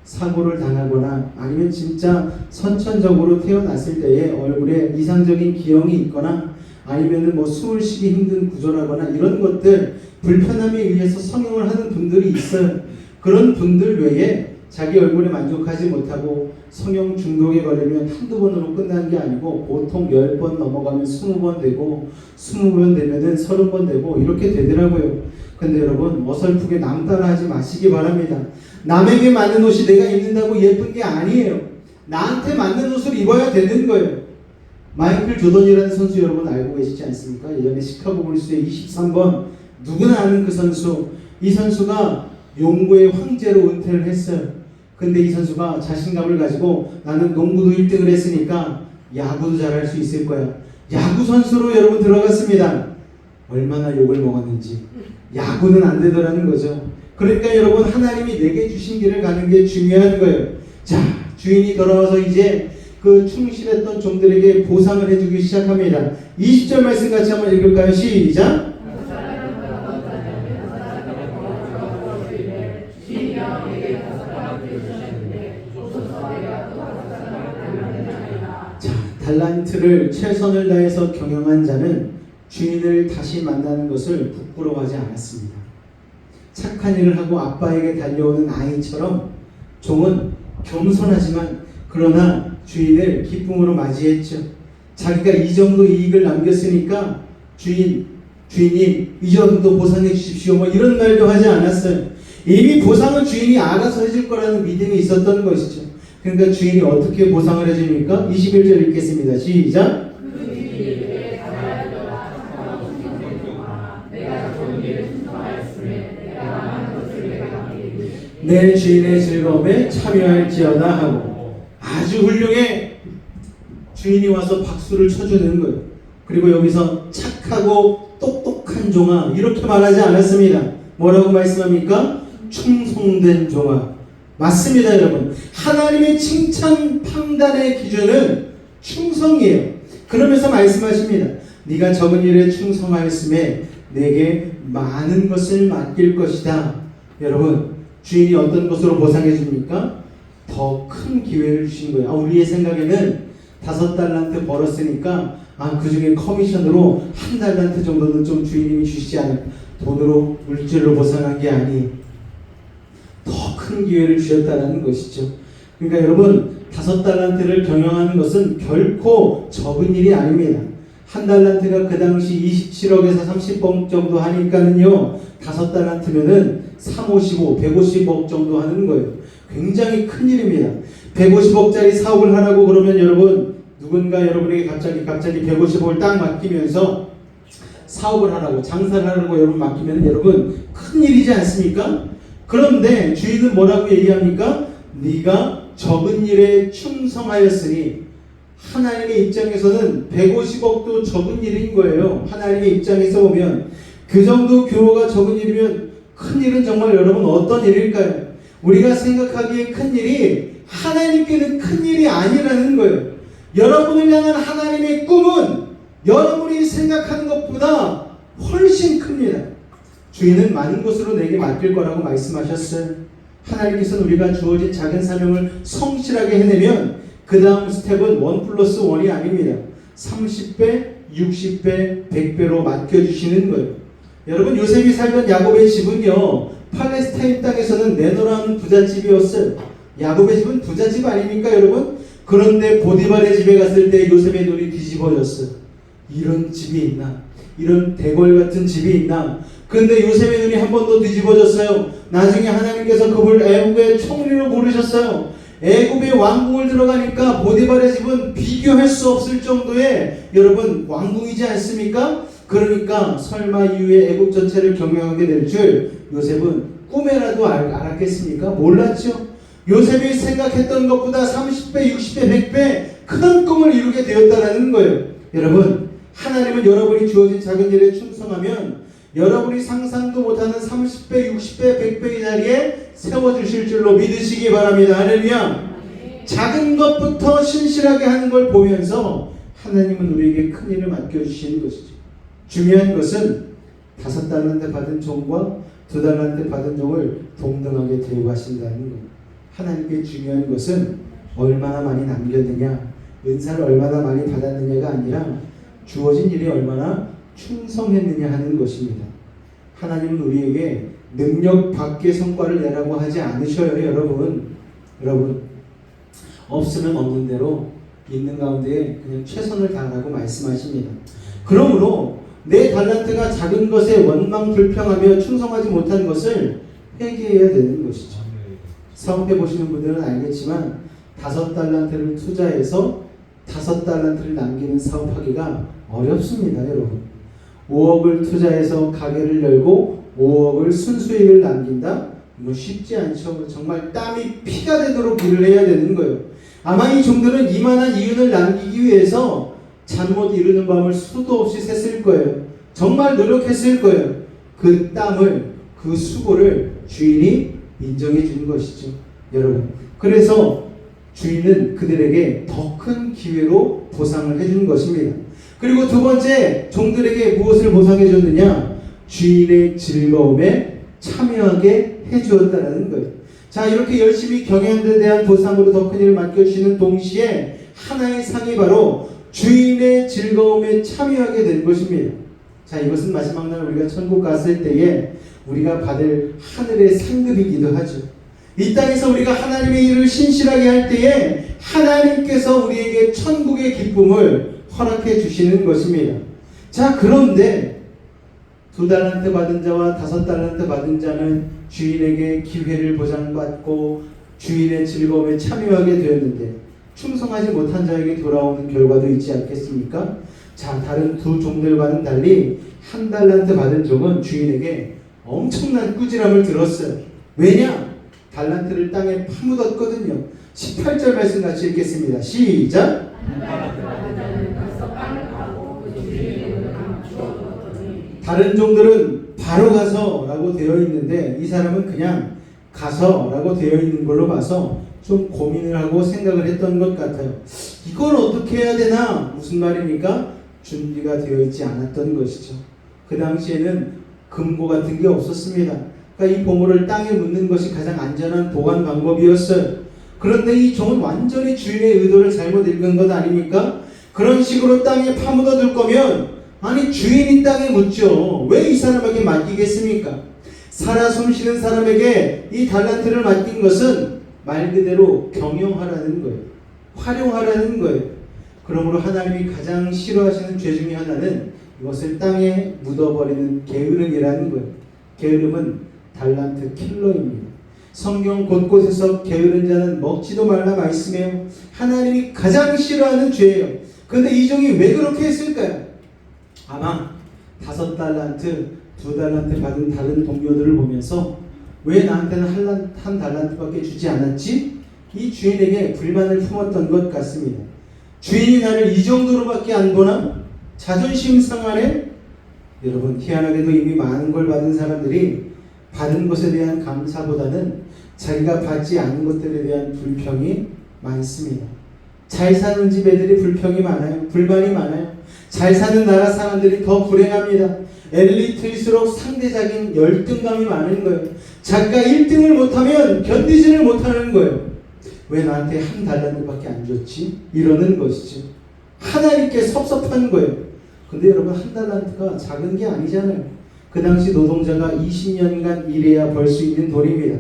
사고를 당하거나 아니면 진짜 선천적으로 태어났을 때에 얼굴에 이상적인 기형이 있거나 아니면은 뭐 숨을 쉬기 힘든 구조라거나 이런 것들 불편함에 의해서 성형을 하는 분들이 있어요. 그런 분들 외에 자기 얼굴에 만족하지 못하고 성형 중독에 걸리면 한두 번으로 끝나는 게 아니고 보통 10번 넘어가면 20번 되고 20번 되면은 30번 되고 이렇게 되더라고요. 근데 여러분 어설프게 남 따라하지 마시기 바랍니다. 남에게 맞는 옷이 내가 입는다고 예쁜 게 아니에요. 나한테 맞는 옷을 입어야 되는 거예요. 마이클 조던이라는 선수 여러분 알고 계시지 않습니까? 예전에 시카고 불스의 23번 누구나 아는 그 선수. 이 선수가 농구의 황제로 은퇴를 했어요. 근데 이 선수가 자신감을 가지고 나는 농구도 1등을 했으니까 야구도 잘할 수 있을 거야. 야구 선수로 여러분 들어갔습니다. 얼마나 욕을 먹었는지. 야구는 안 되더라는 거죠. 그러니까 여러분 하나님이 내게 주신 길을 가는 게 중요한 거예요. 자, 주인이 돌아와서 이제 그 충실했던 종들에게 보상을 해주기 시작합니다. 20절 말씀 같이 한번 읽을까요? 시작! 자, 달란트를 최선을 다해서 경영한 자는 주인을 다시 만나는 것을 부끄러워하지 않았습니다. 착한 일을 하고 아빠에게 달려오는 아이처럼 종은 겸손하지만 그러나 주인을 기쁨으로 맞이했죠. 자기가 이 정도 이익을 남겼으니까 주인님 이 정도 보상해 주십시오. 뭐 이런 말도 하지 않았어요. 이미 보상은 주인이 알아서 해줄 거라는 믿음이 있었던 것이죠. 그러니까 주인이 어떻게 보상을 해줍니까? 21절 읽겠습니다. 시작. 내 주인의 즐거움에 참여할지어다 하고 아주 훌륭해. 주인이 와서 박수를 쳐주는 거예요. 그리고 여기서 착하고 똑똑한 종아 이렇게 말하지 않았습니다. 뭐라고 말씀합니까? 충성된 종아. 맞습니다, 여러분. 하나님의 칭찬 판단의 기준은 충성이에요. 그러면서 말씀하십니다. 네가 적은 일에 충성하였음에 내게 많은 것을 맡길 것이다. 여러분, 주인이 어떤 것으로 보상해 줍니까? 더 큰 기회를 주신 거예요. 우리의 생각에는 5달란트 벌었으니까 그 중에 커미션으로 1달란트 정도는 좀 주인님이 주시지 않을까. 돈으로 물질로 보상한 게 아니 더 큰 기회를 주셨다는 것이죠. 그러니까 여러분 5달란트를 경영하는 것은 결코 적은 일이 아닙니다. 1달란트가 그 당시 27억에서 30억 정도 하니까는요 5달란트면은 355, 150억 정도 하는 거예요. 굉장히 큰 일입니다. 150억짜리 사업을 하라고 그러면 여러분 누군가 여러분에게 갑자기 150억을 딱 맡기면서 사업을 하라고 장사를 하라고 여러분 맡기면 여러분 큰 일이지 않습니까? 그런데 주인은 뭐라고 얘기합니까? 네가 적은 일에 충성하였으니 하나님의 입장에서는 150억도 적은 일인 거예요. 하나님의 입장에서 보면 그 정도 규모가 적은 일이면 큰 일은 정말 여러분 어떤 일일까요? 우리가 생각하기에 큰 일이 하나님께는 큰 일이 아니라는 거예요. 여러분을 향한 하나님의 꿈은 여러분이 생각하는 것보다 훨씬 큽니다. 주인은 많은 것으로 내게 맡길 거라고 말씀하셨어요. 하나님께서는 우리가 주어진 작은 사명을 성실하게 해내면 그 다음 스텝은 1+1이 아닙니다. 30배, 60배, 100배로 맡겨주시는 거예요. 여러분 요셉이 살던 야곱의 집은요 팔레스타인 땅에서는 내노라는 부잣집이었어요. 야곱의 집은 부잣집 아닙니까 여러분? 그런데 보디발의 집에 갔을 때 요셉의 눈이 뒤집어졌어요. 이런 집이 있나? 이런 대궐 같은 집이 있나? 그런데 요셉의 눈이 한 번 더 뒤집어졌어요. 나중에 하나님께서 그를 애국의 총리로 부르셨어요. 애굽의 왕궁을 들어가니까 보디발의 집은 비교할 수 없을 정도의 여러분 왕궁이지 않습니까? 그러니까 설마 이후에 애국 전체를 경영하게 될 줄 요셉은 꿈에라도 알았겠습니까? 몰랐죠. 요셉이 생각했던 것보다 30배, 60배, 100배 큰 꿈을 이루게 되었다는 거예요. 여러분, 하나님은 여러분이 주어진 작은 일에 충성하면 여러분이 상상도 못하는 30배, 60배, 100배의 자리에 세워주실 줄로 믿으시기 바랍니다. 할렐루야. 작은 것부터 신실하게 하는 걸 보면서 하나님은 우리에게 큰 일을 맡겨주시는 것이죠. 중요한 것은 5달란트 받은 종과 2달란트 받은 종을 동등하게 대우하신다는 거예요. 하나님께 중요한 것은 얼마나 많이 남겼느냐, 은사를 얼마나 많이 받았느냐가 아니라 주어진 일이 얼마나 충성했느냐 하는 것입니다. 하나님은 우리에게 능력 밖의 성과를 내라고 하지 않으셔요. 여러분 없으면 없는 대로 있는 가운데 그냥 최선을 다하라고 말씀하십니다. 그러므로 내 달란트가 작은 것에 원망 불평하며 충성하지 못한 것을 회개해야 되는 것이죠. 사업해 보시는 분들은 알겠지만 5달란트를 투자해서 5달란트를 남기는 사업하기가 어렵습니다. 여러분 5억을 투자해서 가게를 열고 5억을 순수익을 남긴다? 이거 쉽지 않죠. 정말 땀이 피가 되도록 일을 해야 되는 거예요. 아마 이 종들은 이만한 이윤을 남기기 위해서 잠못 이루는 밤을 수도 없이 샜을 거예요. 정말 노력했을 거예요. 그 땀을, 그 수고를 주인이 인정해 주는 것이죠. 여러분, 그래서 주인은 그들에게 더 큰 기회로 보상을 해주는 것입니다. 그리고 두 번째, 종들에게 무엇을 보상해 줬느냐? 주인의 즐거움에 참여하게 해주었다는 거예요. 자, 이렇게 열심히 경영하는 데 대한 보상으로 더 큰 일을 맡겨주시는 동시에 하나의 상이 바로 주인의 즐거움에 참여하게 된 것입니다. 자, 이것은 마지막 날 우리가 천국 갔을 때에 우리가 받을 하늘의 상급이기도 하죠. 이 땅에서 우리가 하나님의 일을 신실하게 할 때에 하나님께서 우리에게 천국의 기쁨을 허락해 주시는 것입니다. 자, 그런데 2달란트 받은 자와 5달란트 받은 자는 주인에게 기회를 보장받고 주인의 즐거움에 참여하게 되었는데 충성하지 못한 자에게 돌아오는 결과도 있지 않겠습니까? 자, 다른 두 종들과는 달리 1달란트 받은 종은 주인에게 엄청난 꾸지람을 들었어요. 왜냐? 달란트를 땅에 파묻었거든요. 18절 말씀 같이 읽겠습니다. 시작! 다른 종들은 바로 가서 라고 되어 있는데 이 사람은 그냥 가서 라고 되어 있는 걸로 봐서 좀 고민을 하고 생각을 했던 것 같아요. 이걸 어떻게 해야 되나? 무슨 말입니까? 준비가 되어 있지 않았던 것이죠. 그 당시에는 금고 같은 게 없었습니다. 그러니까 이 보물을 땅에 묻는 것이 가장 안전한 보관 방법이었어요. 그런데 이 종은 완전히 주인의 의도를 잘못 읽은 것 아닙니까? 그런 식으로 땅에 파묻어 둘 거면 아니 주인이 땅에 묻죠. 왜 이 사람에게 맡기겠습니까? 살아 숨쉬는 사람에게 이 달란트를 맡긴 것은 말 그대로 경영하라는 거예요. 활용하라는 거예요. 그러므로 하나님이 가장 싫어하시는 죄 중에 하나는 이것을 땅에 묻어버리는 게으름이라는 거예요. 게으름은 달란트 킬러입니다. 성경 곳곳에서 게으른 자는 먹지도 말라 말씀해요. 하나님이 가장 싫어하는 죄예요. 그런데 이 종이 왜 그렇게 했을까요? 아마 5달란트, 2달란트 받은 다른 동료들을 보면서 왜 나한테는 한 달란트밖에 주지 않았지? 이 주인에게 불만을 품었던 것 같습니다. 주인이 나를 이 정도로밖에 안 보나? 자존심 상하네? 여러분, 희한하게도 이미 많은 걸 받은 사람들이 받은 것에 대한 감사보다는 자기가 받지 않은 것들에 대한 불평이 많습니다. 잘 사는 집 애들이 불평이 많아요. 불만이 많아요. 잘 사는 나라 사람들이 더 불행합니다. 엘리트일수록 상대적인 열등감이 많은 거예요. 자기가 1등을 못하면 견디지를 못하는 거예요. 왜 나한테 1달란트밖에 안 줬지? 이러는 것이죠. 하나님께 섭섭한 거예요. 근데 여러분, 1달란트가 작은 게 아니잖아요. 그 당시 노동자가 20년간 일해야 벌 수 있는 돈입니다.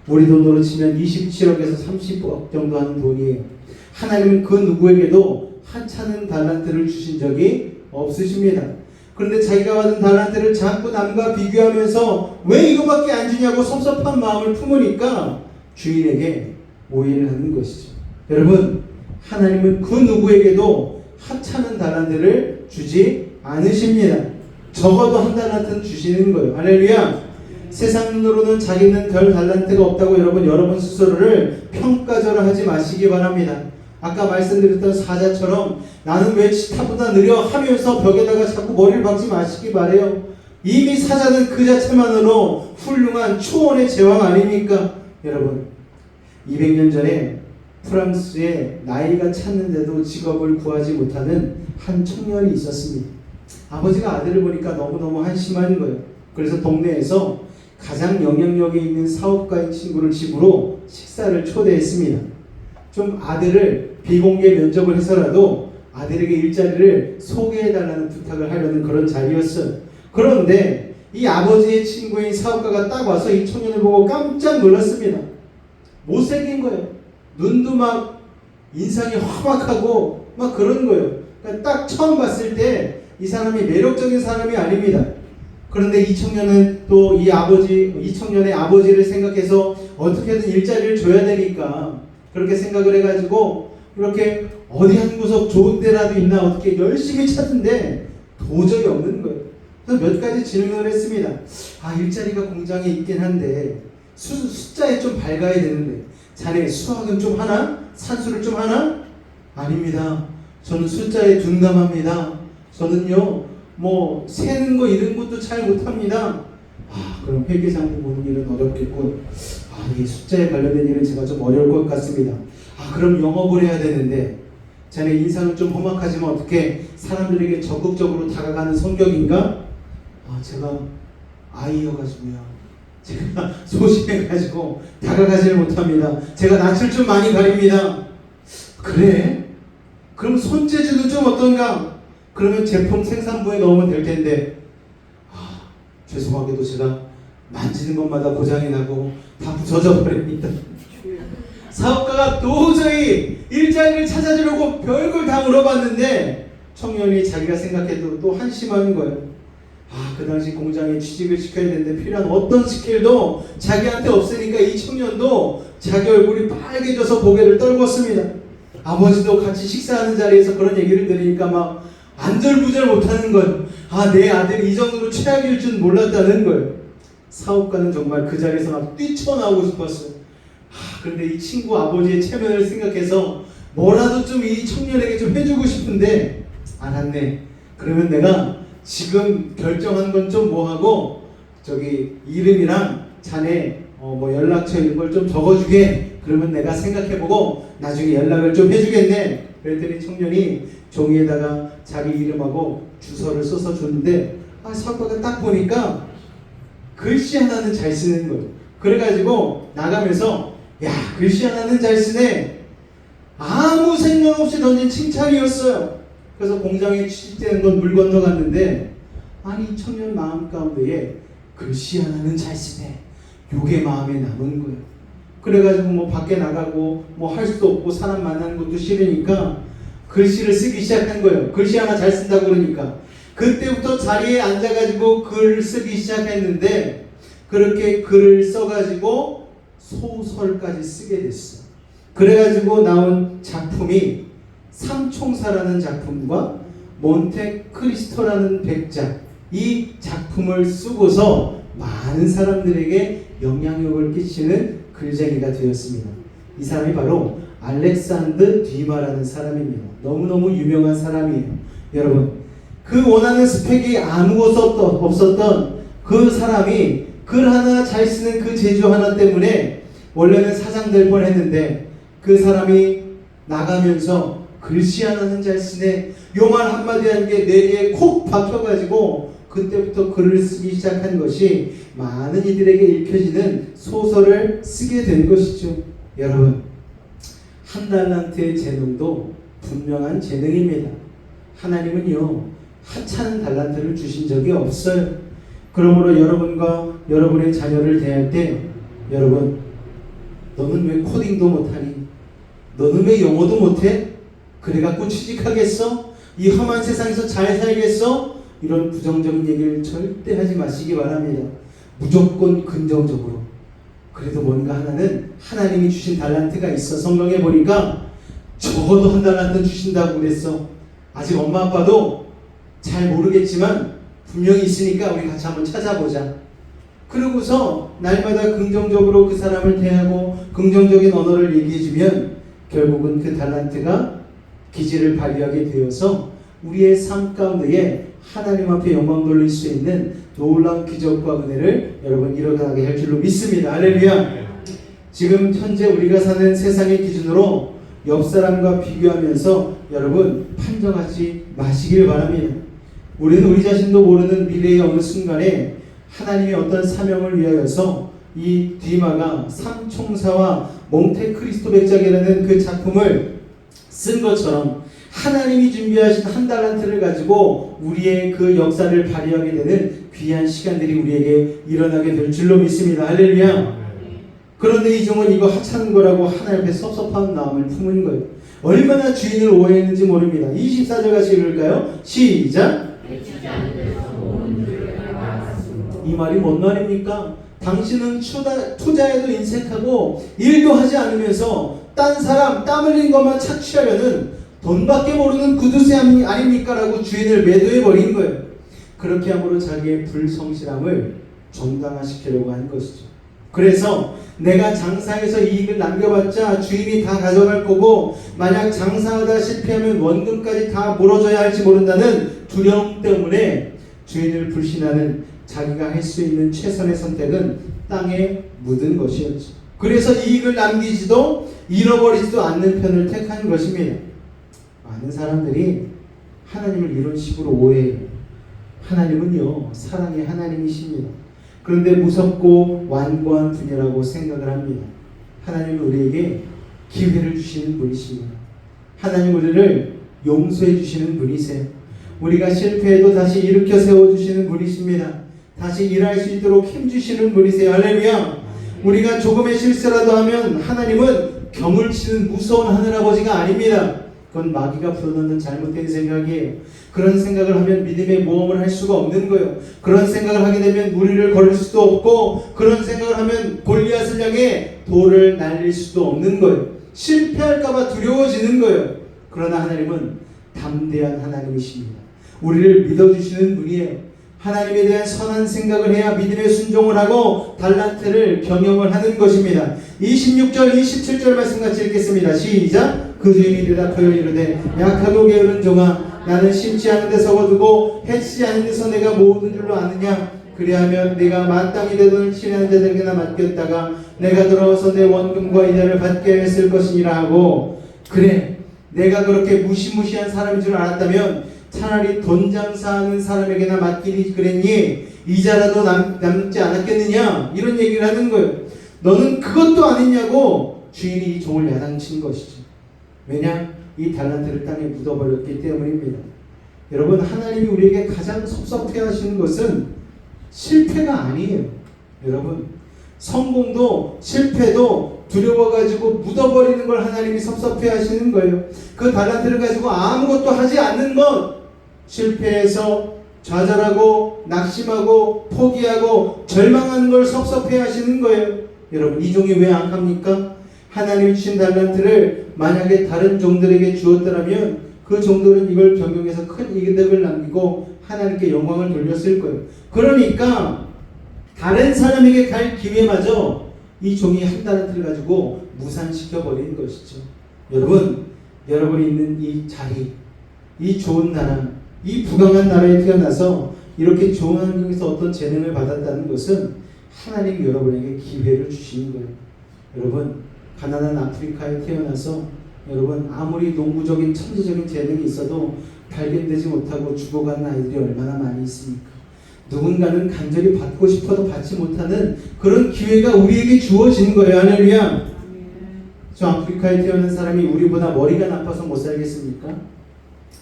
우리 돈으로 치면 27억에서 30억 정도 하는 돈이에요. 하나님은 그 누구에게도 하찮은 달란트를 주신 적이 없으십니다. 그런데 자기가 받은 달란트를 자꾸 남과 비교하면서 왜 이거밖에 안 주냐고 섭섭한 마음을 품으니까 주인에게 오해를 하는 것이죠. 여러분, 하나님은 그 누구에게도 하찮은 달란트를 주지 않으십니다. 적어도 1달란트는 주시는 거예요. 할렐루야. 세상 눈으로는 자기는 별 달란트가 없다고 여러분 스스로를 평가절하하지 마시기 바랍니다. 아까 말씀드렸던 사자처럼 나는 왜 치타보다 느려 하면서 벽에다가 자꾸 머리를 박지 마시기 바래요. 이미 사자는 그 자체만으로 훌륭한 초원의 제왕 아닙니까? 여러분, 200년 전에 프랑스에 나이가 찼는데도 직업을 구하지 못하는 한 청년이 있었습니다. 아버지가 아들을 보니까 너무너무 한심한 거예요. 그래서 동네에서 가장 영향력이 있는 사업가인 친구를 집으로 식사를 초대했습니다. 좀 아들을 비공개 면접을 해서라도 아들에게 일자리를 소개해달라는 부탁을 하려는 그런 자리였어요. 그런데 이 아버지의 친구인 사업가가 딱 와서 이 청년을 보고 깜짝 놀랐습니다. 못생긴 거예요. 눈도 막 인상이 험악하고 막 그런 거예요. 그러니까 딱 처음 봤을 때 이 사람이 매력적인 사람이 아닙니다. 그런데 이 청년은 또 이 청년의 아버지를 생각해서 어떻게든 일자리를 줘야 되니까 그렇게 생각을 해가지고 이렇게 어디 한 구석 좋은 데라도 있나 어떻게 열심히 찾는데 도저히 없는 거예요. 그래서 몇 가지 질문을 했습니다. 일자리가 공장에 있긴 한데 숫자에 좀 밝아야 되는데 자네 수학은 좀 하나? 산수를 좀 하나? 아닙니다. 저는 숫자에 둔감합니다. 저는요 세는 거 이런 것도 잘 못합니다. 그럼 회계상도 보는 일은 어렵겠군. 이 숫자에 관련된 일은 제가 좀 어려울 것 같습니다. 그럼 영업을 해야 되는데 자네 인상은 좀 험악하지만 어떻게 사람들에게 적극적으로 다가가는 성격인가? 제가 아이여가지고요. 제가 소심해가지고 다가가지를 못합니다. 제가 낯을 좀 많이 가립니다. 그래? 그럼 손재주도 좀 어떤가? 그러면 제품 생산부에 넣으면 될 텐데 죄송하게도 제가 만지는 것마다 고장이 나고 다 부서져 버립니다. 사업가가 도저히 일자리를 찾아주려고 별걸 다 물어봤는데 청년이 자기가 생각해도 또 한심한 거예요. 그 당시 공장에 취직을 시켜야 되는데 필요한 어떤 스킬도 자기한테 없으니까 이 청년도 자기 얼굴이 빨개져서 고개를 떨궜습니다. 아버지도 같이 식사하는 자리에서 그런 얘기를 들으니까 막 안절부절 못하는 거예요. 내 아들이 이 정도로 최악일 줄 몰랐다는 거예요. 사업가는 정말 그 자리에서 막 뛰쳐나오고 싶었어요. 그런데 이 친구 아버지의 체면을 생각해서 뭐라도 좀 이 청년에게 좀 해주고 싶은데 알았네. 그러면 내가 지금 결정한 건 좀 뭐하고 저기 이름이랑 자네 연락처 이런 걸 좀 적어주게. 그러면 내가 생각해보고 나중에 연락을 좀 해주겠네. 그랬더니 청년이 종이에다가 자기 이름하고 주소를 써서 줬는데 사업가가 딱 보니까 글씨 하나는 잘 쓰는 거예요. 그래가지고 나가면서 글씨 하나는 잘 쓰네. 아무 생각 없이 던진 칭찬이었어요. 그래서 공장에 취직되는 건 물 건너갔는데 이 청년 마음 가운데에 글씨 하나는 잘 쓰네. 요게 마음에 남은 거예요. 그래가지고 밖에 나가고 할 수도 없고 사람 만나는 것도 싫으니까 글씨를 쓰기 시작한 거예요. 글씨 하나 잘 쓴다고 그러니까. 그때부터 자리에 앉아가지고 글을 쓰기 시작했는데 그렇게 글을 써가지고 소설까지 쓰게 됐어. 그래가지고 나온 작품이 삼총사라는 작품과 몬테크리스토라는 백작, 이 작품을 쓰고서 많은 사람들에게 영향력을 끼치는 글쟁이가 되었습니다. 이 사람이 바로 알렉산드 듀마라는 사람입니다. 너무너무 유명한 사람이에요. 여러분, 그 원하는 스펙이 아무것도 없었던 그 사람이 글 하나 잘 쓰는 그 재주 하나 때문에 원래는 사장 될 뻔했는데 그 사람이 나가면서 글씨 하나는 잘 쓰네, 요 말 한마디 한 게 뇌리에 콕 박혀가지고 그때부터 글을 쓰기 시작한 것이 많은 이들에게 읽혀지는 소설을 쓰게 된 것이죠. 여러분, 한 달란트의 재능도 분명한 재능입니다. 하나님은요, 하찮은 달란트를 주신 적이 없어요. 그러므로 여러분과 여러분의 자녀를 대할 때 여러분, 너는 왜 코딩도 못하니? 너는 왜 영어도 못해? 그래갖고 취직하겠어? 이 험한 세상에서 잘 살겠어? 이런 부정적인 얘기를 절대 하지 마시기 바랍니다. 무조건 긍정적으로. 그래도 뭔가 하나는 하나님이 주신 달란트가 있어. 성경에 보니까 적어도 한 달란트 주신다고 그랬어. 아직 엄마 아빠도 잘 모르겠지만 분명히 있으니까 우리 같이 한번 찾아보자. 그러고서 날마다 긍정적으로 그 사람을 대하고 긍정적인 언어를 얘기해주면 결국은 그 달란트가 기질을 발휘하게 되어서 우리의 삶 가운데에 하나님 앞에 영광 돌릴 수 있는 놀라운 기적과 은혜를 여러분 일어나게 할 줄로 믿습니다. 할렐루야. 지금 현재 우리가 사는 세상의 기준으로 옆 사람과 비교하면서 여러분 판정하지 마시길 바랍니다. 우리는 우리 자신도 모르는 미래의 어느 순간에 하나님의 어떤 사명을 위하여서 이 디마가 삼총사와 몬테크리스토 백작이라는 그 작품을 쓴 것처럼 하나님이 준비하신 한 달란트를 가지고 우리의 그 역사를 발휘하게 되는 귀한 시간들이 우리에게 일어나게 될 줄로 믿습니다. 할렐루야. 그런데 이 종은 이거 하찮은 거라고 하나님 앞에 섭섭한 마음을 품은 거예요. 얼마나 주인을 오해했는지 모릅니다. 24절 같이 읽을까요? 시작. 이 말이 뭔 말입니까? 당신은 투자에도 인색하고 일도 하지 않으면서 딴 사람 땀 흘린 것만 착취하려는 돈밖에 모르는 구두쇠 아닙니까? 라고 주인을 매도해버린 거예요. 그렇게 함으로 자기의 불성실함을 정당화시키려고 한 것이죠. 그래서 내가 장사해서 이익을 남겨봤자 주인이 다 가져갈 거고 만약 장사하다 실패하면 원금까지 다 물어줘야 할지 모른다는 두려움 때문에 주인을 불신하는 자기가 할 수 있는 최선의 선택은 땅에 묻은 것이었죠. 그래서 이익을 남기지도 잃어버리지도 않는 편을 택한 것입니다. 많은 사람들이 하나님을 이런 식으로 오해해요. 하나님은요, 사랑의 하나님이십니다. 그런데 무섭고 완고한 분이라고 생각을 합니다. 하나님은 우리에게 기회를 주시는 분이십니다. 하나님 우리를 용서해 주시는 분이세요. 우리가 실패해도 다시 일으켜 세워주시는 분이십니다. 다시 일할 수 있도록 힘주시는 분이세요. 할렐루야. 우리가 조금의 실수라도 하면 하나님은 경을 치는 무서운 하늘아버지가 아닙니다. 그건 마귀가 불어넣는 잘못된 생각이에요. 그런 생각을 하면 믿음의 모험을 할 수가 없는 거예요. 그런 생각을 하게 되면 무리를 걸을 수도 없고, 그런 생각을 하면 골리앗을 향해 돌을 날릴 수도 없는 거예요. 실패할까봐 두려워지는 거예요. 그러나 하나님은 담대한 하나님이십니다. 우리를 믿어주시는 분이에요. 하나님에 대한 선한 생각을 해야 믿음의 순종을 하고 달란트를 경영을 하는 것입니다. 26절 27절 말씀 같이 읽겠습니다. 시작. 그 주인이 대답하여 이르되 약하고 게으른 종아, 나는 심지 않은 데 적어두고 해치지 않은 데서 내가 모든 줄로 아느냐. 그리하면 내가 마땅히 내 돈을 친한 자들에게나 맡겼다가 내가 돌아와서 내 원금과 이자를 받게 했을 것이니라 하고, 그래, 내가 그렇게 무시무시한 사람인 줄 알았다면 차라리 돈 장사하는 사람에게나 맡기니 그랬니? 이자라도 남지 않았겠느냐? 이런 얘기를 하는 거예요. 너는 그것도 안 했냐고 주인이 이 종을 야단친 것이죠. 왜냐? 이 달란트를 땅에 묻어버렸기 때문입니다. 여러분, 하나님이 우리에게 가장 섭섭해 하시는 것은 실패가 아니에요. 여러분, 성공도 실패도 두려워가지고 묻어버리는 걸 하나님이 섭섭해 하시는 거예요. 그 달란트를 가지고 아무것도 하지 않는 것, 실패해서 좌절하고 낙심하고 포기하고 절망하는 걸 섭섭해 하시는 거예요. 여러분, 이 종이 왜 악합니까? 하나님이 주신 달란트를 만약에 다른 종들에게 주었더라면 그 종들은 이걸 경영해서 큰 이득을 남기고 하나님께 영광을 돌렸을 거예요. 그러니까 다른 사람에게 갈 기회마저 이 종이 한 달란트를 가지고 무산시켜 버리는 것이죠. 여러분, 여러분이 있는 이 자리, 이 좋은 나라, 이 부강한 나라에 태어나서 이렇게 좋은 환경에서 어떤 재능을 받았다는 것은 하나님이 여러분에게 기회를 주시는 거예요. 여러분, 가난한 아프리카에 태어나서 여러분 아무리 농구적인 천재적인 재능이 있어도 발견되지 못하고 죽어가는 아이들이 얼마나 많이 있습니까? 누군가는 간절히 받고 싶어도 받지 못하는 그런 기회가 우리에게 주어지는 거예요. 할렐루야. 저 아프리카에 태어난 사람이 우리보다 머리가 나빠서 못 살겠습니까?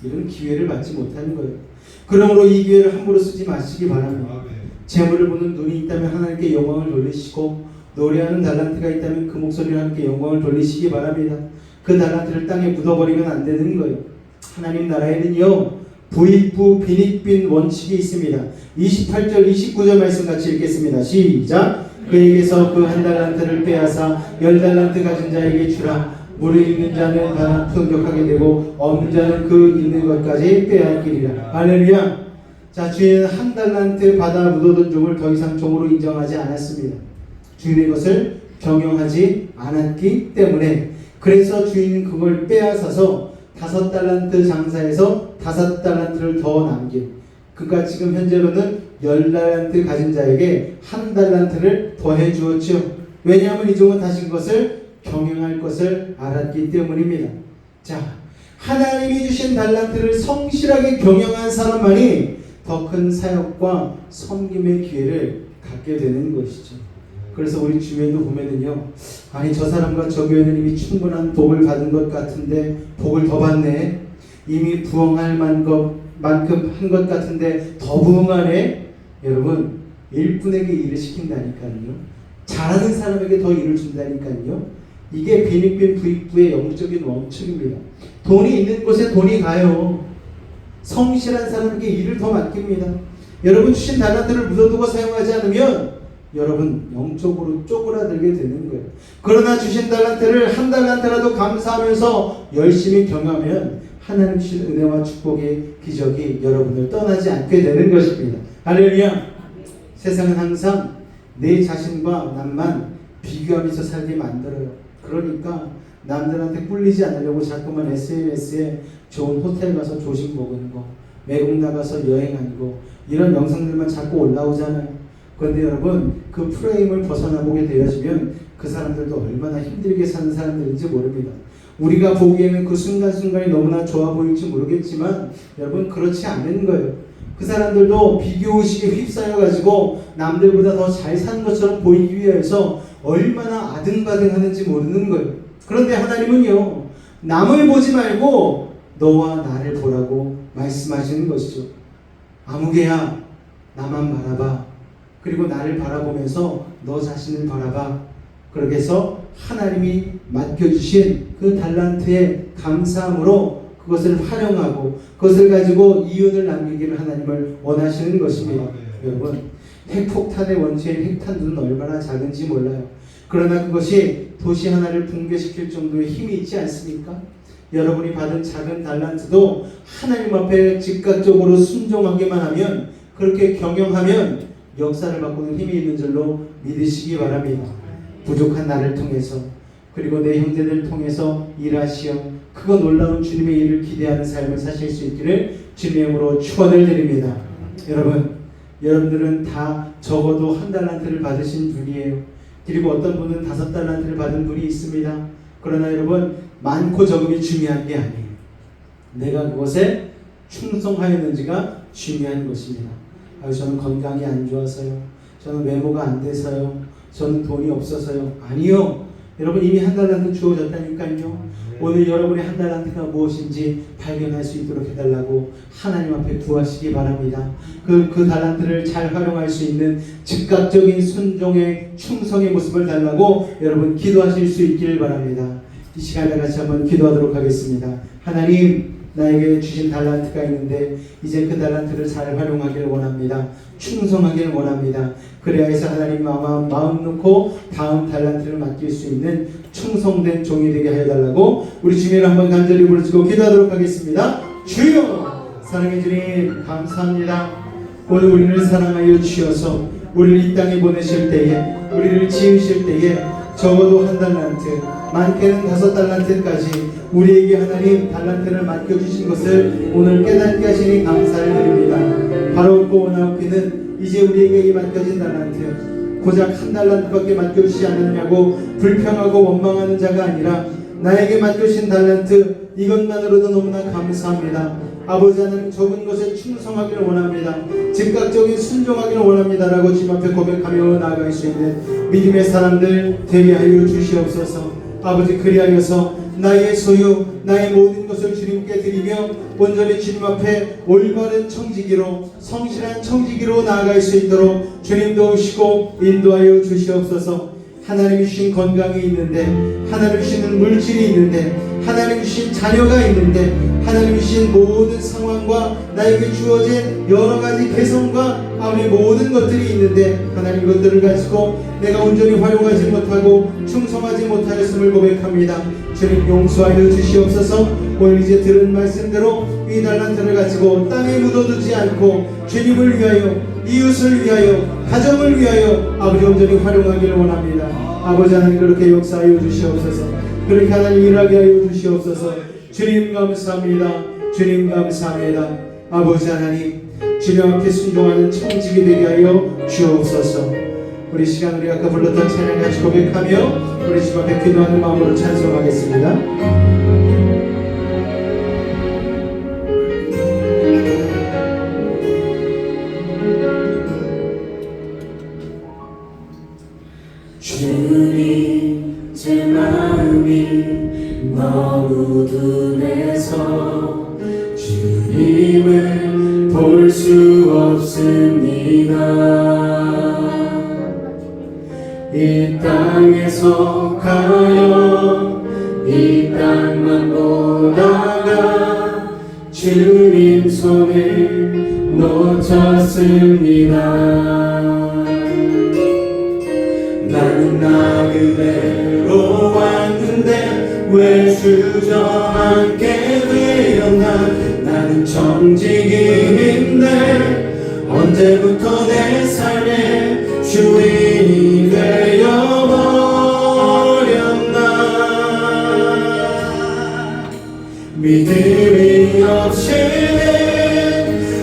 이런 기회를 받지 못하는 거예요. 그러므로 이 기회를 함부로 쓰지 마시기 바랍니다. 재물을 보는 눈이 있다면 하나님께 영광을 돌리시고, 노래하는 달란트가 있다면 그 목소리와 함께 영광을 돌리시기 바랍니다. 그 달란트를 땅에 묻어버리면 안 되는 거예요. 하나님 나라에는요, 부익부 빈익빈 원칙이 있습니다. 28절 29절 말씀 같이 읽겠습니다. 시작. 그에게서 그 한 달란트를 빼앗아 10달란트 가진 자에게 주라. 물을 있는 자는 다 풍족하게 되고 없는 자는 그 있는 것까지 빼앗기리라. 할렐루야. 자, 주인은 한 달란트 받아 묻어둔 종을 더 이상 종으로 인정하지 않았습니다. 주인의 것을 경영하지 않았기 때문에. 그래서 주인은 그걸 빼앗아서 5달란트 장사해서 5달란트를 더 남긴, 그러니까 지금 현재로는 10달란트 가진 자에게 1달란트를 더해 주었죠. 왜냐하면 이 종은 다시 그것을 경영할 것을 알았기 때문입니다. 자, 하나님이 주신 달란트를 성실하게 경영한 사람만이 더 큰 사역과 섬김의 기회를 갖게 되는 것이죠. 그래서 우리 주변도 보면은요, 아니 저 사람과 저 교회는 이미 충분한 복을 받은 것 같은데 복을 더 받네. 이미 부흥할 만큼 한 것 같은데 더 부흥하네. 여러분, 일꾼에게 일을 시킨다니까요. 잘하는 사람에게 더 일을 준다니까요. 이게 빈익빈 부익부의 영적인 원칙입니다. 돈이 있는 곳에 돈이 가요. 성실한 사람에게 일을 더 맡깁니다. 여러분, 주신 달란트를 묻어두고 사용하지 않으면 여러분 영적으로 쪼그라들게 되는 거예요. 그러나 주신 달란트를 1달란트라도 감사하면서 열심히 경험하면 하나님 주신 은혜와 축복의 기적이 여러분을 떠나지 않게 되는 것입니다. 할렐루야. 세상은 항상 내 자신과 남만 비교하면서 살게 만들어요. 그러니까 남들한테 꿀리지 않으려고 자꾸만 SNS에 좋은 호텔 가서 조식 먹은 거, 외국 나가서 여행한 거, 이런 영상들만 자꾸 올라오잖아요. 그런데 여러분, 그 프레임을 벗어나보게 되어지면 그 사람들도 얼마나 힘들게 사는 사람들인지 모릅니다. 우리가 보기에는 그 순간순간이 너무나 좋아 보일지 모르겠지만 여러분, 그렇지 않은 거예요. 그 사람들도 비교의식에 휩싸여가지고 남들보다 더 잘 사는 것처럼 보이기 위해서 얼마나 아등바등하는지 모르는 거예요. 그런데 하나님은요, 남을 보지 말고 너와 나를 보라고 말씀하시는 것이죠. 아무개야, 나만 바라봐. 그리고 나를 바라보면서 너 자신을 바라봐. 그렇게 해서 하나님이 맡겨주신 그 달란트의 감사함으로 그것을 활용하고 그것을 가지고 이윤을 남기기를 하나님을 원하시는 것입니다. 여러분, 핵폭탄의 원체인 핵탄두는 얼마나 작은지 몰라요. 그러나 그것이 도시 하나를 붕괴시킬 정도의 힘이 있지 않습니까? 여러분이 받은 작은 달란트도 하나님 앞에 즉각적으로 순종하기만 하면, 그렇게 경영하면 역사를 바꾸는 힘이 있는 줄로 믿으시기 바랍니다. 부족한 나를 통해서, 그리고 내 형제들을 통해서 일하시어 크고 놀라운 주님의 일을 기대하는 삶을 사실 수 있기를 주님의 이름으로 축원을 드립니다. 여러분들은 다 적어도 1달란트를 받으신 분이에요. 그리고 어떤 분은 5달란트를 받은 분이 있습니다. 그러나 여러분, 많고 적음이 중요한 게 아니에요. 내가 그것에 충성하였는지가 중요한 것입니다. 저는 건강이 안 좋아서요, 저는 외모가 안 돼서요, 저는 돈이 없어서요. 아니요. 여러분, 이미 1달란트 주어졌다니까요. 오늘 여러분의 1달란트가 무엇인지 발견할 수 있도록 해달라고 하나님 앞에 구하시기 바랍니다. 그 달란트를 잘 활용할 수 있는 즉각적인 순종의 충성의 모습을 달라고 여러분 기도하실 수 있기를 바랍니다. 이 시간에 같이 한번 기도하도록 하겠습니다. 하나님, 나에게 주신 달란트가 있는데 이제 그 달란트를 잘 활용하기를 원합니다. 충성하기를 원합니다. 그래야 해서 하나님 마음 놓고 다음 달란트를 맡길 수 있는 충성된 종이 되게 하여달라고 우리 주님을 한번 간절히 부르시고 기도하도록 하겠습니다. 주여, 사랑해 주님 감사합니다. 오늘 우리를 사랑하여 주셔서 우리를 이 땅에 보내실 때에, 우리를 지으실 때에 적어도 1달란트, 많게는 5달란트까지 우리에게 하나님 달란트를 맡겨주신 것을 오늘 깨닫게 하시니 감사를 드립니다. 바로 없고 원하옵기는 이제 우리에게 이 맡겨진 달란트, 고작 1달란트밖에 맡겨주지 않았냐고 불평하고 원망하는 자가 아니라 나에게 맡겨진 달란트 이것만으로도 너무나 감사합니다. 아버지 하나님, 적은 것에 충성하기를 원합니다. 즉각적인 순종하기를 원합니다 라고 주님 앞에 고백하며 나아갈 수 있는 믿음의 사람들 되게 하여 주시옵소서. 아버지, 그리하여서 나의 소유, 나의 모든 것을 주님께 드리며 온전히 주님 앞에 올바른 청지기로, 성실한 청지기로 나아갈 수 있도록 주님 도우시고 인도하여 주시옵소서. 하나님이 주신 건강이 있는데, 하나님이 주시는 물질이 있는데, 하나님이 주신 자녀가 있는데, 하나님이 주신 모든 상황과 나에게 주어진 여러 가지 개성과 아무리 모든 것들이 있는데 하나님, 이것들을 가지고 내가 온전히 활용하지 못하고 충성하지 못하였음을 고백합니다. 주님 용서하여 주시옵소서. 오늘 이제 들은 말씀대로 이 달란트를 가지고 땅에 묻어두지 않고 주님을 위하여, 이웃을 위하여, 가정을 위하여 아버지 온전히 활용하기를 원합니다. 아버지 하나님, 그렇게 역사하여 주시옵소서. 그렇게 하나님 일하게 하여 주시옵소서. 주님 감사합니다. 주님 감사합니다. 아버지 하나님, 주님 앞에 순종하는 청지기 되게 하여 주옵소서. 우리 시간, 우리 아까 불렀던 찬양 같이 고백하며 우리 주님 앞에 기도하는 마음으로 찬송하겠습니다. 주님, 제 마음이 너무 둔해서 주님을 볼 수 없습니다. 이 땅에서 가요, 이 땅만 보다가 주님 손을 놓쳤습니다. 나는 나 그대로 왔는데 왜 주저앉게 되었나. 나는 청지기인데 언제부터 내 삶의 주인이 되어버렸나. 믿음이 없이는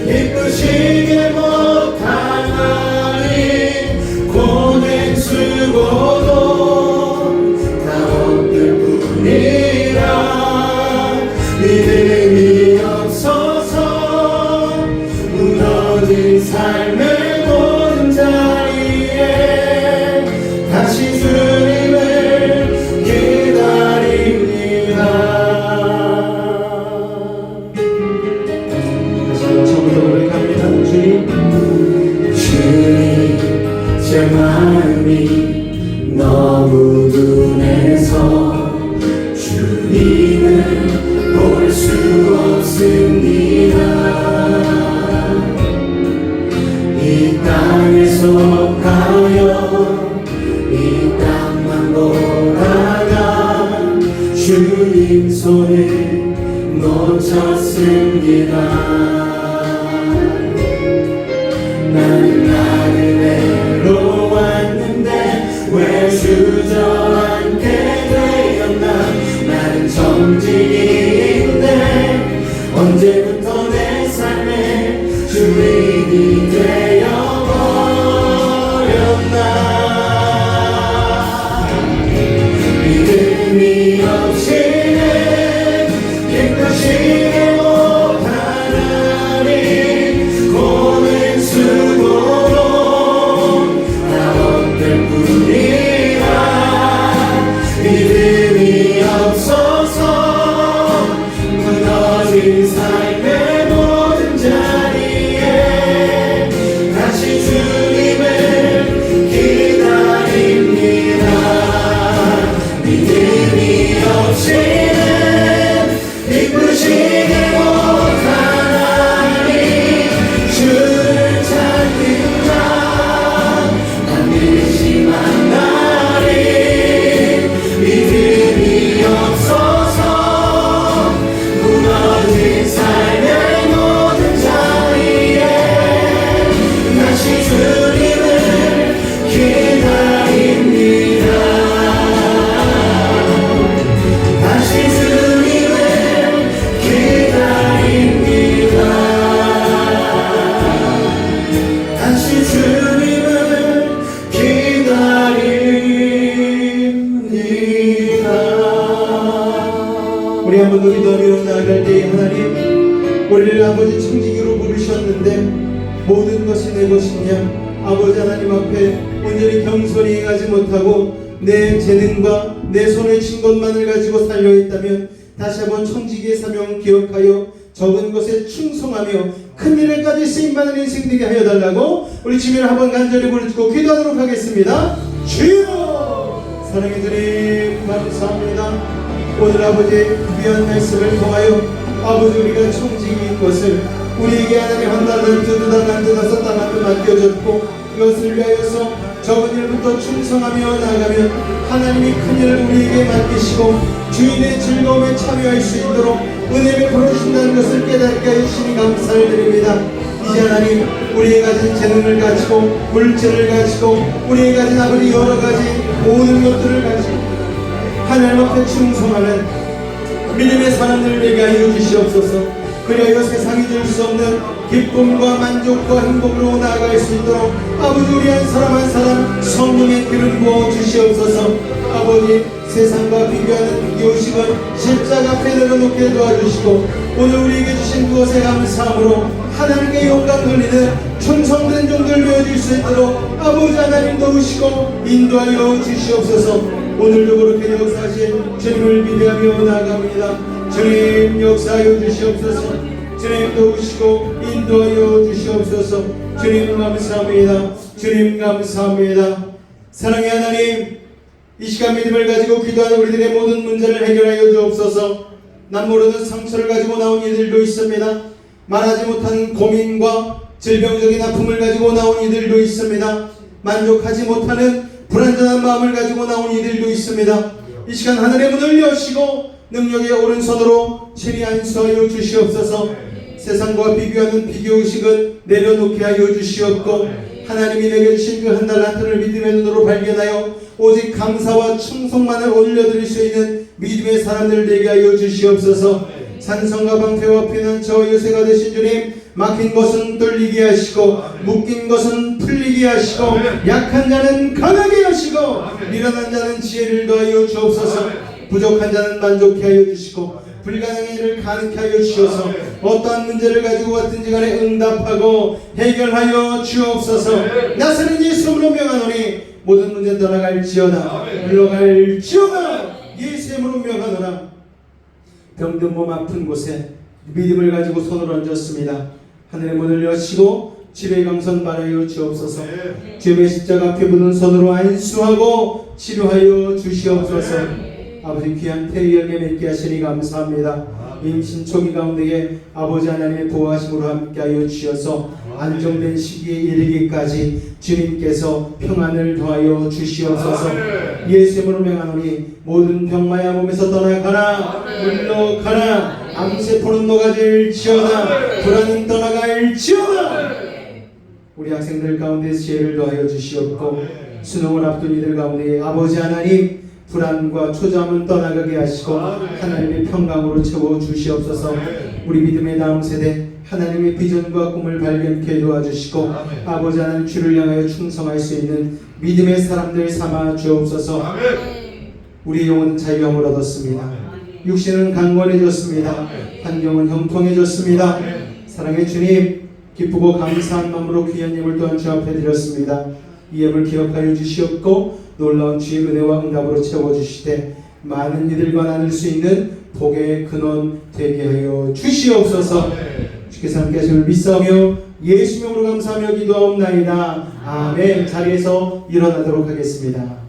이끄시게 못하나니 고된 수고도 다 얻을 뿐이라. 믿음이 없어서 무너진 삶의 모든 자리에 다시 주님을 기다립니다. 처음부터 고백합니다. 주님, 제 마음이 너무 둔해 땅에서 가요 이 땅만 보다가 주님 손을 놓쳤습니다. 나는 나그네로 왔는데 왜 주저앉게 되었나. 나는 정직인데 언제부터 내 삶에 주인이 되어버렸나. 믿음이 없이는 기쁘시게 못하나니 고는 수고로 나온 뿐이라. 믿음이 없어서 무너진 삶의 모든 자리에 다시 주님을 기다립니다. 믿음이 없이는 기쁘시게 못하나니 주를 찾는 자 반드시 만나리. 믿음이 없어서 무너진 삶의 모든 자리에 다시 주님을 기다립니다. 다시 주님을 기다립니다. 다시 주님을 기다립니다. 우리 한번 우리 너비로 나아갈 때 하나님, 우리를 아버지 청지기로 부르셨는데 모든 것이 내 것이냐. 아버지 하나님 앞에 온전히 겸손히 행하지 못하고 내 재능과 내 손에 친 것만을 가지고 살려 했다면 다시 한번 청지기의 사명을 기억하여 적은 것에 충성하며 큰 일을 가질 쓰임받는 인생 되게 하여 달라고 우리 주님을 한번 간절히 부르짖고 기도하도록 하겠습니다. 주여! 사랑의 주님 감사합니다. 오늘 아버지의 귀한 말씀을 통하여 아버지 우리가 청지기인 것을 우리에게 하나님 한 달은 두 달은 다섯 달은 맡겨졌고 이것을 위하여서 적은 일부터 충성하며 나아가면 하나님이 큰 일을 우리에게 맡기시고 주인의 즐거움에 참여할 수 있도록 은혜를 부르신다는 것을 깨닫게 하시니 감사를 드립니다. 이제 하나님 우리의 가진 재능을 가지고 물질을 가지고 우리의 가진 아버지 여러 가지 모든 것들을 가지고 하나님 앞에 충성하는 믿음의 사람들을 되게 하여 주시옵소서. 그리하여 세상이 줄 수 없는 기쁨과 만족과 행복으로 나아갈 수 있도록 아버지 우리 한 사람 한 사람 성령의 기름 부어 주시옵소서. 아버지 세상과 비교하는 이웃식은 십자가 앞에 내려놓게 도와주시고 오늘 우리에게 주신 그것에 감사함으로 하나님께 영광 돌리는 충성된 종들 되어줄 수 있도록 아버지 하나님 도우시고 인도하여 주시옵소서. 오늘도 그렇게 역사하신 주님을 기대하며 나아갑니다. 주님 역사하여 주시옵소서. 주님 도우시고 인도하여 주시옵소서. 주님 감사합니다. 주님 감사합니다. 사랑의 하나님, 이 시간 믿음을 가지고 기도하는 우리들의 모든 문제를 해결하여 주옵소서. 남 모르는 상처를 가지고 나온 이들도 있습니다. 말하지 못한 고민과 질병적인 아픔을 가지고 나온 이들도 있습니다. 만족하지 못하는 불안전한 마음을 가지고 나온 이들도 있습니다. 이 시간 하늘의 문을 여시고 능력의 오른손으로 친히 안수하여 주시옵소서. 세상과 비교하는 비교의식은 내려놓게 하여 주시옵고 하나님이 내게 주신 그 한 달 한 푼을 믿음의 눈으로 발견하여 오직 감사와 충성만을 올려드릴 수 있는 믿음의 사람들 되게 하여 주시옵소서. 산성과 방패와 피난처와 요새가 되신 주님, 막힌 것은 뚫리게 하시고 묶인 것은 풀리게 하시고 약한 자는 강하게 하시고 미련한 자는 지혜를 더하여 주옵소서. 부족한 자는 만족케 하여 주시고 불가능한 일을 가능케 하여 주셔서 어떠한 문제를 가지고 왔든지 간에 응답하고 해결하여 주옵소서. 나사렛 예수로 명하노니 모든 문제 떠나갈지어다. 물러갈지어다. 예수의 이름으로 명하노라. 병든 몸 아픈 곳에 믿음을 가지고 손을 얹었습니다. 하늘의 문을 여시고 치료의 강선 바라여 주옵소서. 주의 십자가 앞에 붙은 손으로 안수하고 치료하여 주시옵소서. 아버지 귀한 태의 열매 맺게 하시니 감사합니다. 임신 초기 가운데에 아버지 하나님의 보호하심으로 함께하여 주셔서 안정된 시기에 이르기까지 주님께서 평안을 더하여 주시옵소서. 예수님으로 명하노니 모든 병마야 몸에서 떠나가라. 물러가라. 암세포는 녹아질지어다. 불안은 떠나갈지어다. 우리 학생들 가운데 지혜를 더하여 주시옵고 수능을 앞둔 이들 가운데 아버지 하나님 불안과 초조함은 떠나가게 하시고 하나님의 평강으로 채워 주시옵소서. 우리 믿음의 다음 세대 하나님의 비전과 꿈을 발견케 도와주시고 아버지 하나님 주를 향하여 충성할 수 있는 믿음의 사람들 삼아 주옵소서. 우리 영혼은 자유함을 얻었습니다. 육신은 강건해졌습니다. 환경은 형통해졌습니다. 사랑의 주님, 기쁘고 감사한 마음으로 귀한 예물 또한 주 앞에 드렸습니다. 이 예물 기억하여 주시옵고 놀라운 주의 은혜와 응답으로 채워주시되 많은 이들과 나눌 수 있는 복의 근원 되게 하여 주시옵소서. 주께서 함께 하심을 믿사오며 예수 이름으로 감사하며 기도하옵나이다. 아멘. 자리에서 일어나도록 하겠습니다.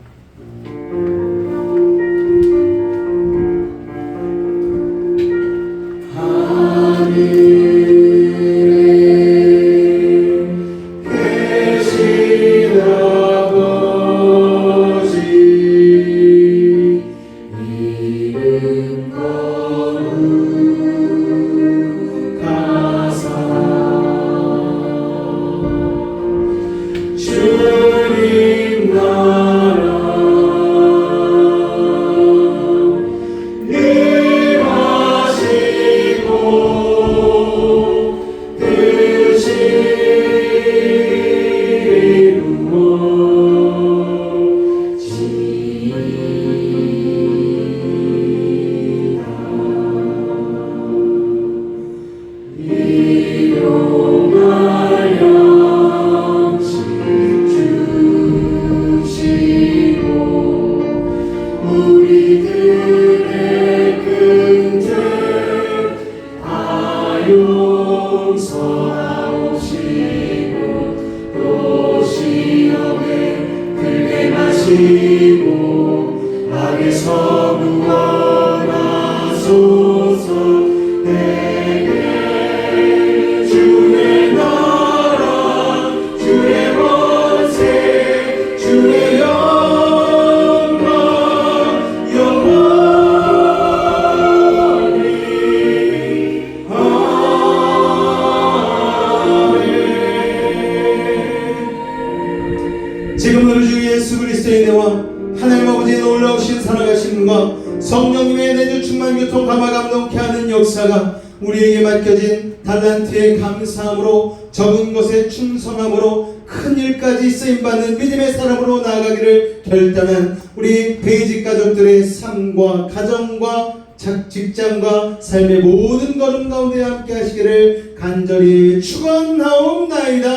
지금으로 주 예수 그리스도의 은혜와 하나님 아버지의 놀라우신 살아가심과 성령님의 내주 충만 교통 감화 감동케 하는 역사가 우리에게 맡겨진 달란트의 감사함으로 적은 것에 충성함으로 큰 일까지 쓰임받는 믿음의 사람으로 나아가기를 결단한 우리 베이직 가족들의 삶과 가정과 직장과 삶의 모든 걸음 가운데 함께 하시기를 간절히 축원하옵나이다.